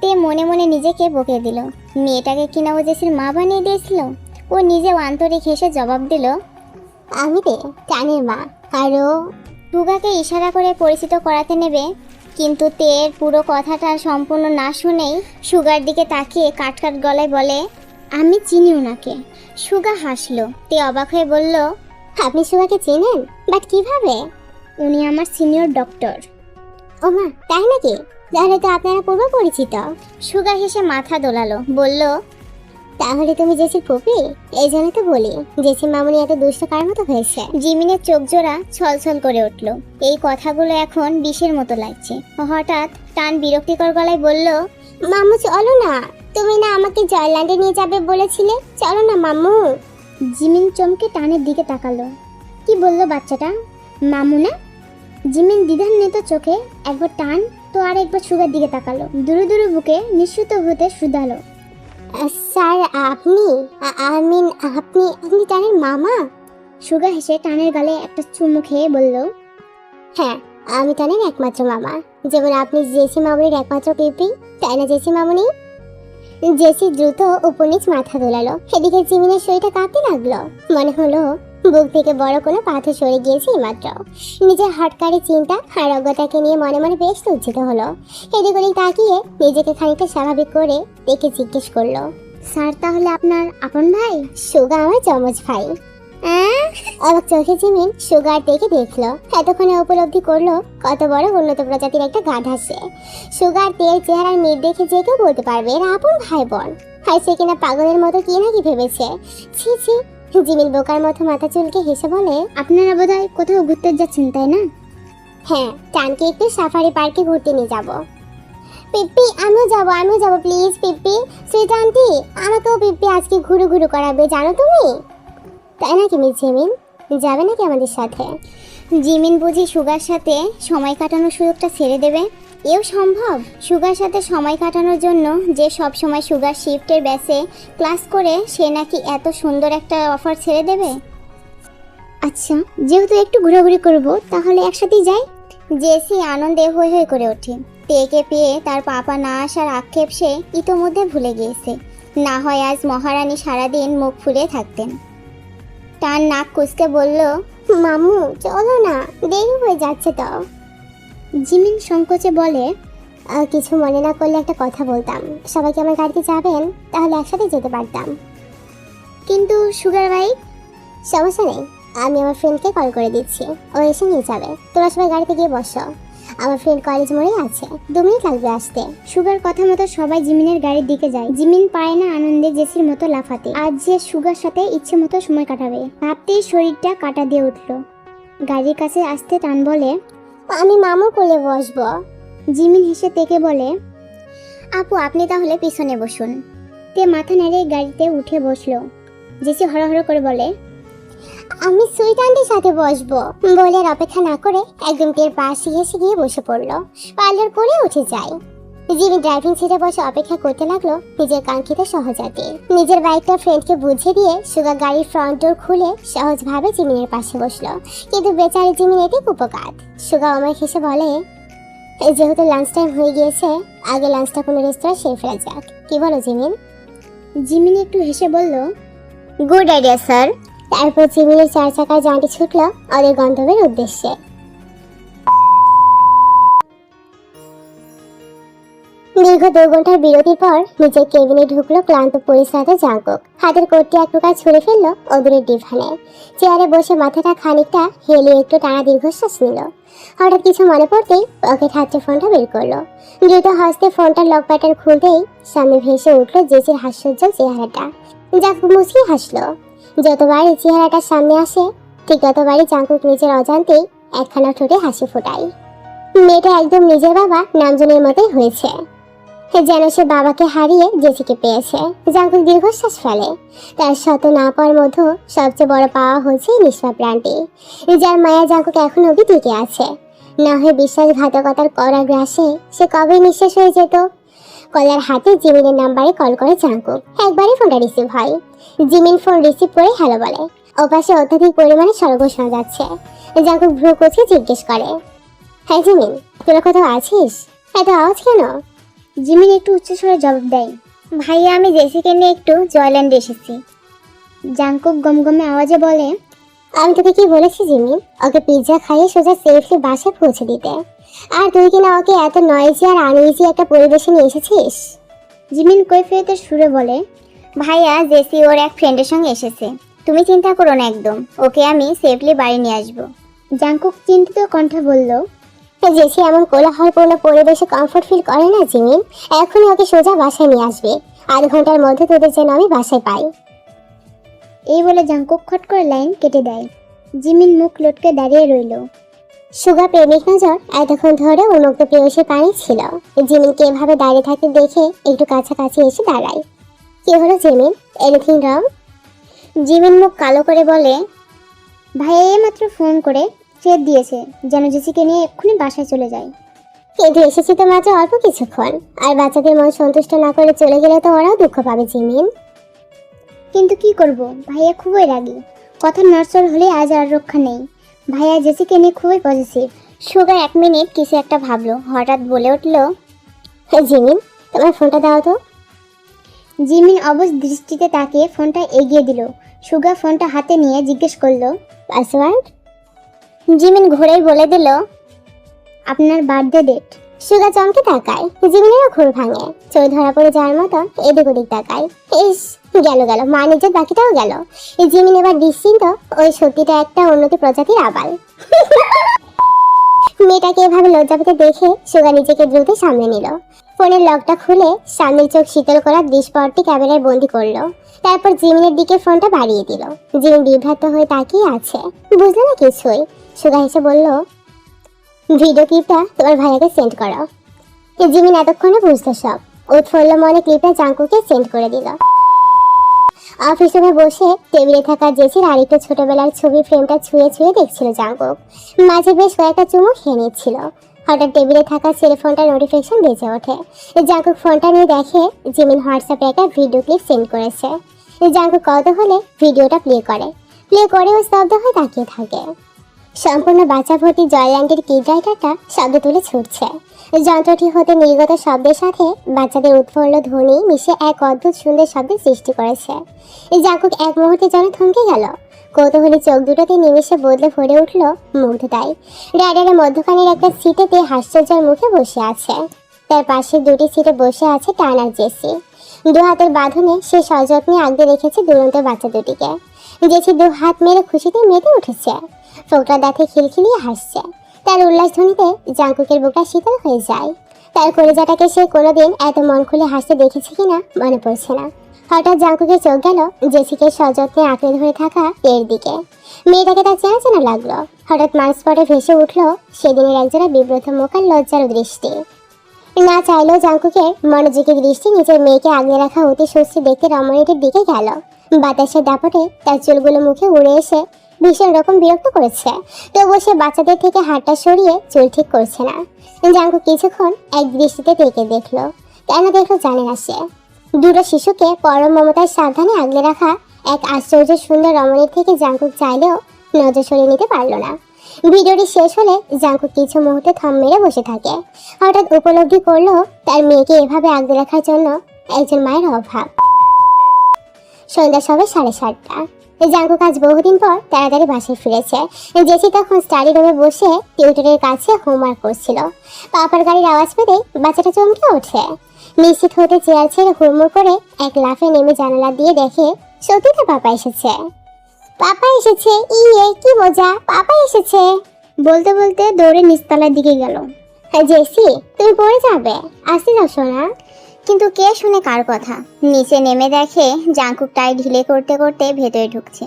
S1: তে মনে মনে নিজেকে বকে দিল, মেয়েটাকে কিনা ও জেসির মা বানিয়ে দিয়েছিল। ও নিজেও আন্তরিক হেসে জবাব দিল,
S2: আমি রে টানের মা। আরও
S1: সুগাকে ইশারা করে পরিচিত করাতে নেবে, কিন্তু তের পুরো কথাটা সম্পূর্ণ না শুনেই সুগার দিকে তাকিয়ে কাটকাট গলায় বলে, আমি চিনি ওনাকে। সুগা হাসলো। তে অবাক হয়ে বলল,
S2: আপনি সুগাকে চেনেন? বাট কিভাবে?
S1: উনি আমার সিনিয়র ডক্টর।
S2: ও মা, তাই নাকি? তাহলে তো আপনারা পূর্ব পরিচিত।
S1: সুগা হেসে মাথা দোলালো, বলল,
S2: তাহলে তুমি জেসির ফুপি? এই জন্য তো বলি জেসি মামুনি এত দুষ্ট কার মতো হয়েছে।
S1: জিমিনের চোখ জোড়া ছলছল করে উঠল। এই কথাগুলো এখন বিষের মতো লাগছে। হঠাৎ টান বিরক্তিকর গলায় বলল,
S2: মামু চলো না, তুমি না আমাকে জয়ল্যান্ডে নিয়ে যাবে বলেছিলে, চলো না মামু।
S1: জিমিন চমকে টানের দিকে তাকালো। কি বললো বাচ্চাটা? মামু না? জিমিন দ্বিধান্বিত চোখে একবার টান তো আর একবার সুগার দিকে তাকালো। দুরু দুরু বুকে নিঃসৃত হতে শুধালো,
S2: স্যার আপনি আপনি টানের মামা?
S1: সুগা হেসে টানের গালে একটা চুমু খেয়ে বলল,
S2: হ্যাঁ, আমি টানের একমাত্র মামা। যেমন আপনি জেসি মামুনির একমাত্র পিপি, তাই না জেসি মামুনি? জেসি দ্রুত উপনিচ মাথা দোলালো। এদিকে জিমিনের শরীরটা কাঁপতে লাগলো। মনে হলো বুক থেকে বড় কোনো পাথর সরে গিয়েছে মাত্র। নিজের হটকারী চিন্তা আর অজ্ঞতাকে নিয়ে মনে মনে বেশ লজ্জিত হলো। এদিক ওদিক তাকিয়ে নিজেকে খানিকটা স্বাভাবিক করে দেখে জিজ্ঞেস করলো,
S1: স্যার তাহলে আপনার আপন ভাই?
S2: সুগা আমার যমজ ভাই। অবাক চোখে জিমিন সুগার দেখে দেখলো। এতক্ষণে উপলব্ধি করলো কত বড় উন্নত প্রজাতির একটা গাধা সে। সুগার তেল চেহারার মেয়ে দেখে যে কেউ বলতে পারবে এরা আপন ভাই বোন। আর সে কিনা পাগলের মতো কি নাকি ভেবেছে। ছি ছি। জিমিন বোকার মতো মাথা চুলকে হেসে বলে,
S1: আপনারা বোধহয় কোথাও ঘুরতে যাচ্ছেন তাই না?
S2: হ্যাঁ, টানকে একটু সাফারি পার্কে ঘুরতে নিয়ে যাব। পিপ্পি আমিও যাবো প্লিজ পিপ্পি। সুইট আন্টি আমাকেও পিপ্পি আজকে ঘুরু ঘুরু করাবে জানো তুমি? তাই নাকি মিস জিমিন? যাবে নাকি আমাদের সাথে?
S1: জিমিন বুঝি সুগার সাথে সময় কাটানোর সুযোগটা ছেড়ে দেবে? এও সম্ভব? সুগার সাথে সময় কাটানোর জন্য যে সব সময় সুগার শিফটের ব্যাচে ক্লাস করে সে নাকি এত সুন্দর একটা অফার ছেড়ে দেবে? আচ্ছা, যেহেতু একটু ঘোরাঘুরি করব তাহলে একসাথেই যাই। জেসি আনন্দে হৈ হৈ করে ওঠে। তেকে পেয়ে তার পাপা না আসার আক্ষেপ সে ইতোমধ্যে ভুলে গিয়েছে। না হয় আজ মহারানী সারাদিন মুখ ফুলে থাকতেন। টান নাক কুচকে বলল,
S2: মামু চলো না, দেরি হয়ে যাচ্ছে তো।
S1: জিমিন সংকোচে বলে,
S2: কিছু মনে না করলে একটা কথা বলতাম। সবাইকে আমার গাড়িতে যাবেন? তাহলে একসাথে যেতে পারতাম।
S1: কিন্তু সুগার ভাই?
S2: সমস্যা নেই, আমি আমার ফ্রেন্ডকে কল করে দিচ্ছি, ও এসে নিয়ে যাবে। তোরা সবাই গাড়িতে গিয়ে বসো। আমার ফ্রেন্ড কলেজ মোড়েই আছে, 2 মিনিট লাগবে আসতে।
S1: সুগার কথা মতো সবাই জিমিনের গাড়ির দিকে যায়। জিমিন পায় না আনন্দে জেসির মতো লাফাতে। আজ যে সুগার সাথে ইচ্ছে মতো সময় কাটাবে ভাবতেই শরীরটা কাটা দিয়ে উঠল। গাড়ির কাছে আসতে টান বলে,
S2: আমি মামুর কোলে বসবো।
S1: জিমিন হেসে তেকে বলে, আপু আপনি তাহলে পিছনে বসুন। তে মাথা নেড়ে গাড়িতে উঠে বসলো। জেসি হড়হড় করে বলে,
S2: আমি সুইট আন্টির সাথে বসবো। বলে আর অপেক্ষা না করে একদম তের পাশে এসে গিয়ে বসে পড়লো। পার্লার করে উঠে যায়। জিমি ড্রাইভিং সিটে বসে অপেক্ষা করতে লাগলো নিজের কাঙ্ক্ষিত সহজাতে। নিজের বাইকটা ফ্রেন্ডকে বুঝিয়ে দিয়ে সুগা গাড়ির ফ্রন্ট ডোর খুলে সহজভাবে জিমিনের পাশে বসলো। কিন্তু বেচারি জিমিন এতে কুপকাত। সুগা অমায় হেসে বলে, যেহেতু লাঞ্চ টাইম হয়ে গিয়েছে, আগে লাঞ্চটা কোনো রেস্তোরাঁ সেরে ফেলা যাক। কি বলো জিমিন?
S1: জিমিন একটু হেসে বলল,
S2: গুড আইডিয়া স্যার। তারপর জিমিনের 4 চাকার যানটি ছুটলো ওদের গন্তব্যের উদ্দেশ্যে। দীর্ঘ 2 ঘন্টার বিরতির পর নিজের কেবিনে ঢুকলো ক্লান্ত পরিশ্রান্ত জাঙ্কুক। হাতের কোটটি এক প্রকার ছুঁড়ে ফেললো অদূরের ডিভানে। চেয়ারে বসে মাথাটা খানিকটা হেলিয়ে একটু টানা দীর্ঘশ্বাস নিল। হঠাৎ কিছু মনে পড়তেই পকেট হাতে ফোনটা বের করলো। দ্রুত হস্তে ফোনটার লক বাটন খুলতেই সামনে ভেসে উঠলো জেসির হাস্যোজ্জ্বল চেহারাটা। জাঙ্কুক মুচকি হাসলো। যতবার এই চেহারাটার সামনে আসে ঠিক ততবারই জাঙ্কুক নিজের অজান্তেই একখানা ঠোঁটে হাসি ফোটায়। মেয়েটা একদম নিজের বাবা নামজনের মতোই হয়েছে, যেন সে বাবাকে হারিয়ে জেসিকে পেয়েছে। জাঙ্কুক দীর্ঘশ্বাস ফেলে। তার শত না পাওয়ার মধ্যে সবচেয়ে বড় পাওয়া হচ্ছে এই নিষ্পাপ প্রাণটি, যার মায়া জাঙ্কুক এখন অবধি টিকে আছে। না হয় বিশ্বাসঘাতকতার কড়া গ্রাসে সে কবে নিঃশেষ হয়ে যেত। কলার হাতে জিমিনের নাম্বারে কল করে জাঙ্কুক। একবারই ফোনটা রিসিভ হয়। জিমিন ফোন রিসিভ করে হ্যালো বলে। ওপাশে অত্যাধিক পরিমাণে সরগোল শোনা যাচ্ছে। জাঙ্কুক ভ্রু কুচকে জিজ্ঞেস করে, হ্যাঁ জিমিন, তোরা কোথাও আছিস? এত আওয়াজ কেন?
S1: জিমিন একটু উচ্চস্বরে জবাব দেয়, ভাইয়া আমি জেসিকে নিয়ে একটু জয়ল্যান্ডে এসেছি। জাঙ্কুক গমগমে আওয়াজে বলে,
S2: আমি তোকে কি বলেছি জিমিন, ওকে পিৎজা খাইয়ে সোজা সেফলি বাসায় পৌঁছে দিতে, আর তুই কিনা ওকে এত নয়েজি আর আনইজি একটা পরিবেশে নিয়ে এসেছিস।
S1: জিমিন কৈফিয়তের সুরে বলে, ভাইয়া জেসি ওর এক ফ্রেন্ডের সঙ্গে এসেছে, তুমি চিন্তা করো না, একদম ওকে আমি সেফলি বাড়ি নিয়ে আসবো। জাঙ্কুক চিন্তিত কণ্ঠে বলল,
S2: জেসি এমন কোলাহলপূর্ণ পরিবেশে কমফোর্ট ফিল করে না জিমিন, এখনই ওকে সোজা বাসায় নিয়ে আসবে। আধ ঘন্টার মধ্যে তোদের যেন আমি বাসায় পাই।
S1: এই বলে জাঙ্কুক খট করে লাইন কেটে দেয়। জিমিন মুখ লটকে দাঁড়িয়ে রইল।
S2: সুগা প্রেমিক নজর এতক্ষণ ধরে উন্মুক্ত প্রেয়সী পানি ছিল। জিমিনকে এভাবে দাঁড়িয়ে থাকতে দেখে একটু কাছাকাছি এসে দাঁড়ায়। কি হলো জিমিন, এনিথিং রং?
S1: জিমিন মুখ কালো করে বলে, ভাইয়া এইমাত্র ফোন করে চেত দিয়েছে যেন জেসিকে নিয়ে এক্ষুনি বাসায় চলে যায়।
S2: কিন্তু এসেছি তো মাত্র অল্প কিছুক্ষণ, আর বাচ্চাদের মন সন্তুষ্ট না করে চলে গেলে তো ওরাও দুঃখ পাবে জিমিন।
S1: কিন্তু কি করব, ভাইয়া খুবই রাগী, কথা নড়চড় হলে আজ আর রক্ষা নেই। ভাইয়া জেসিকে নিয়ে খুবই পজিটিভ। সুগা 1 মিনিট কিছু একটা ভাবলো, হঠাৎ বলে উঠল,
S2: জিমিন তোমার ফোনটা দাও তো।
S1: জিমিন অবশ দৃষ্টিতে তাকিয়ে ফোনটা এগিয়ে দিল। সুগা ফোনটা হাতে নিয়ে জিজ্ঞেস করলো,
S2: পাসওয়ার্ড?
S1: জিমিন ঘুরেই বলে দিল, আপনার বার্থডে ডেট।
S2: সুগা চমকে তাকায়। জিমিনেরও ঘুর ভাঙে, চোখ ধরা পড়ে যাওয়ার মতো এদিক ওদিক তাকায়। ইস, গেল গেল, মা নিজের বাকিটাও গেল। এই জিমিন এবার নিশ্চিন্ত, ওই সত্যিটা একটা উন্নতি প্রজাতির আবাল। মেয়েটাকে এভাবে লজ্জা পেতে দেখে সুগা নিজেকে দ্রুত সামনে নিল। ফোনের লকটা খুলে সামনের চোখ শীতল করার দৃশ্যপটটি ক্যামেরায় বন্দি করলো। তারপর জিমিনের দিকে ফোনটা বাড়িয়ে দিল। জিমিন বিভ্রান্ত হয়ে তাকিয়ে আছে, বুঝলো না কিছুই। সুগা হেসে বলল, ভিডিও ক্লিপটা তোমার ভাইয়াকে সেন্ড করো। জিমিন এতক্ষণে বুঝতো সব। উৎফুল্ল মনে ক্লিপটা জাঙ্কুকে সেন্ড করে দিল। অফিস রুমে বসে টেবিলে থাকা জেসির আরেকটু ছোটবেলার ছবি ফ্রেমটা ছুঁয়ে ছুঁয়ে দেখছিল জাঙ্কুক। মাঝে বেশ কয়েকটা চুমু খেয়ে নিচ্ছিল। হঠাৎ টেবিলে থাকা সেলফোনটা নোটিফিকেশন বেজে ওঠে। জাঙ্কুক ফোনটা নিয়ে দেখে জিমিন হোয়াটসঅ্যাপে একটা ভিডিও ক্লিপ সেন্ড করেছে। জাঙ্কুক কত হলে ভিডিওটা প্লে করে ও স্তব্ধ হয়ে তাকিয়ে থাকে। সম্পূর্ণ বাচ্চা ভর্তি জয়ল্যান্ডের কিড রাইডারটা শব্দ তুলে ছুটছে। যন্ত্রটি হতে নির্গত শব্দের সাথে বাচ্চাদের উৎফুল্ল ধ্বনি মিশে এক অদ্ভুত সুন্দর শব্দের সৃষ্টি করেছে। জাঙ্কুক এক মুহূর্তে যেন থমকে গেল। কৌতূহলী চোখ দুটোতে নিমেষে বদলে ভরে উঠল মুগ্ধতায়। রাইডারের মধ্যখানের একটা সিটেতে হাস্যজ্জ্বল মুখে বসে আছে। তার পাশে 2টি সিটে বসে আছে টার্নার জেসি। 2 হাতের বাঁধনে সে সযত্নে আগলে রেখেছে দুরন্ত বাচ্চা দুটিকে। জেসি 2 হাত মেরে খুশিতে মেতে উঠেছে। ফোকরা দাঁতে খিলখিলিয়ে হাসছে। তার উল্লাস ধ্বনিতে জাঙ্কুকের বুকটা শীতল হয়ে যায়। তার কলিজাটাকে সে কোনোদিন এত মন খুলে হাসতে দেখেছে কিনা মনে পড়ছে না। হঠাৎ জাঙ্কুকের চোখ গেল জেসিকে সযত্নে আঁকড়ে ধরে থাকা এর দিকে। মেয়েটাকে তার চেনা চেনা লাগলো। হঠাৎ মানস্পটে ভেসে উঠল সেদিনের একজোড়া বিব্রত মুখ আর লজ্জার দৃষ্টি। না চাইলেও জাঙ্কুকের মনোযোগী দৃষ্টি নিজের মেয়েকে আগলে রাখা অতি সুশ্রী দেখতে রমণীটির দিকে গেল। বাতাসের দাপটে তার চুলগুলো মুখে উড়ে এসে ভীষণ রকম বিরক্ত করেছে। তবুও সে বাচ্চাদের থেকে হাতটা সরিয়ে চুল ঠিক করছে না। জাঙ্কুক কিছুক্ষণ এক দৃষ্টিতে দেখে দেখলো। কেন দেখলো জানে না সে। 2টো শিশুকে পরম মমতার সাবধানে আগলে রাখা এক আশ্চর্য সুন্দর রমণীর থেকে জাঙ্কুক চাইলেও নজর সরিয়ে নিতে পারলো না। ভিডিওটি শেষ হলে জাঙ্কুক কিছু মুহূর্তে থম মেরে বসে থাকে। হঠাৎ উপলব্ধি করলো তার মেয়েকে এভাবে আগলে রাখার জন্য একজন মায়ের অভাব। সন্ধ্যা সবে 7:30। জাঙ্কুক আজ বহুদিন পর তাড়াতাড়ি বাসায় ফিরেছে। জেসি তখন স্টাডি রুমে বসে টিউটরের কাছে হোমওয়ার্ক করছিল। পাপার গাড়ির আওয়াজ পেতে বাচ্চাটা চমকে ওঠে। নিশ্চিত হতে চেয়ার ছেড়ে হুড়মুড় করে এক লাফে নেমে জানালা দিয়ে দেখে সত্যি তো পাপা এসেছে। পাপা এসেছে, ইয়ে কি মজা, পাপা এসেছে বলতে বলতে দৌড়ে নিচতলার দিকে গেল। জেসি তুমি পড়ে যাবে, আসতে যাও সোনা।
S1: কিন্তু কে শুনে কার কথা? নিচে নেমে দেখে জাংকুক টাই ঢিলে করতে করতে ভেতরে ঢুকছে।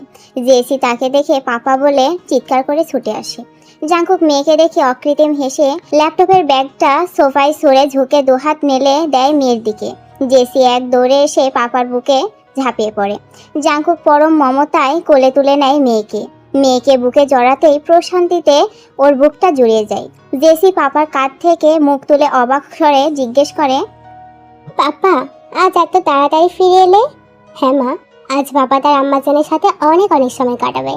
S1: জেসি তাকে দেখে পাপা বলে চিৎকার করে ছুটে আসে। জাংকুক মেয়েকে দেখে অকৃত্রিম হেসে ল্যাপটপের ব্যাগটা সোফায় সরে ঝুঁকে দুহাত মেলে দেয় মেয়ের দিকে। জেসি এক দৌড়ে এসে পাপার বুকে ঝাঁপিয়ে পড়ে। জাংকুক পরম মমতায় কোলে তুলে নেয় মেয়েকে। মেয়েকে বুকে জড়াতেই প্রশান্তিতে ওর বুকটা জুড়িয়ে যায়। জেসি পাপার কাঁধ থেকে মুখ তুলে অবাক স্বরে জিজ্ঞেস করে,
S2: পাপা আজ এত তাড়াতাড়ি ফিরে এলে? হ্যাঁ মা, আজ বাবা তার আম্মাজানের সাথে অনেক অনেক সময় কাটাবে।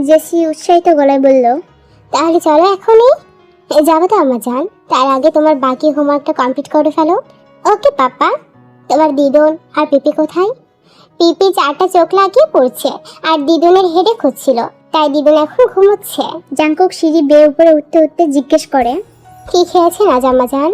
S1: জেসি উৎসাহিত গলায় বলল,
S2: তাহলে চলো এখনই যাবো তো আম্মাজান, তার আগে তোমার বাকি হোমওয়ার্কটা কমপ্লিট করে ফেলো। ওকে পাপা। তোমার দিদুন আর পিপি কোথায়? পিপি 4টা চোখ লাগিয়ে পড়ছে আর দিদুনের হেডে খুঁজছিল, তাই দিদুন এখন ঘুমোচ্ছে।
S1: জাংকুক সিঁড়ি বেয়ে উপরে উঠতে উঠতে জিজ্ঞেস করে,
S2: কি খেয়েছেন আজ আম্মাজান?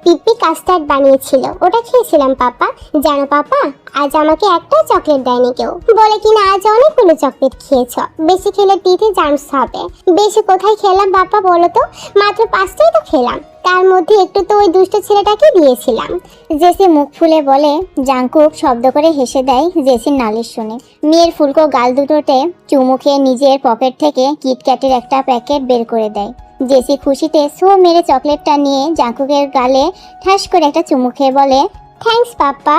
S2: পিপি কাস্টার্ড বানিয়েছিল, ওটা খেয়েছিলাম পাপা। জানো পাপা, আজ আমাকে একটা চকলেট দেয়নি কেউ, বলে কিনা আজ অনেকগুলো চকলেট খেয়েছ, বেশি খেলে টিথে জার্মস হবে। বেশি কোথায় খেলাম বাপা বলো তো? মাত্র 5টাই তো খেলাম, তার মধ্যে একটু তো ওই দুষ্ট ছেলেটাকে দিয়েছিলাম।
S1: জেসি মুখ ফুলে বলে। জাংকুক শব্দ করে হেসে দেয় জেসির নালিশ শুনে। মেয়ের ফুলকো গাল দুটোতে চুমু খেয়ে নিজের পকেট থেকে কিটক্যাটের একটা প্যাকেট বের করে দেয়। জেসি খুশিতে সো মেরে চকলেটটা নিয়ে জাংকুকের গালে ঠাস করে একটা চুমু খেয়ে বলে,
S2: থ্যাঙ্কস পাপা।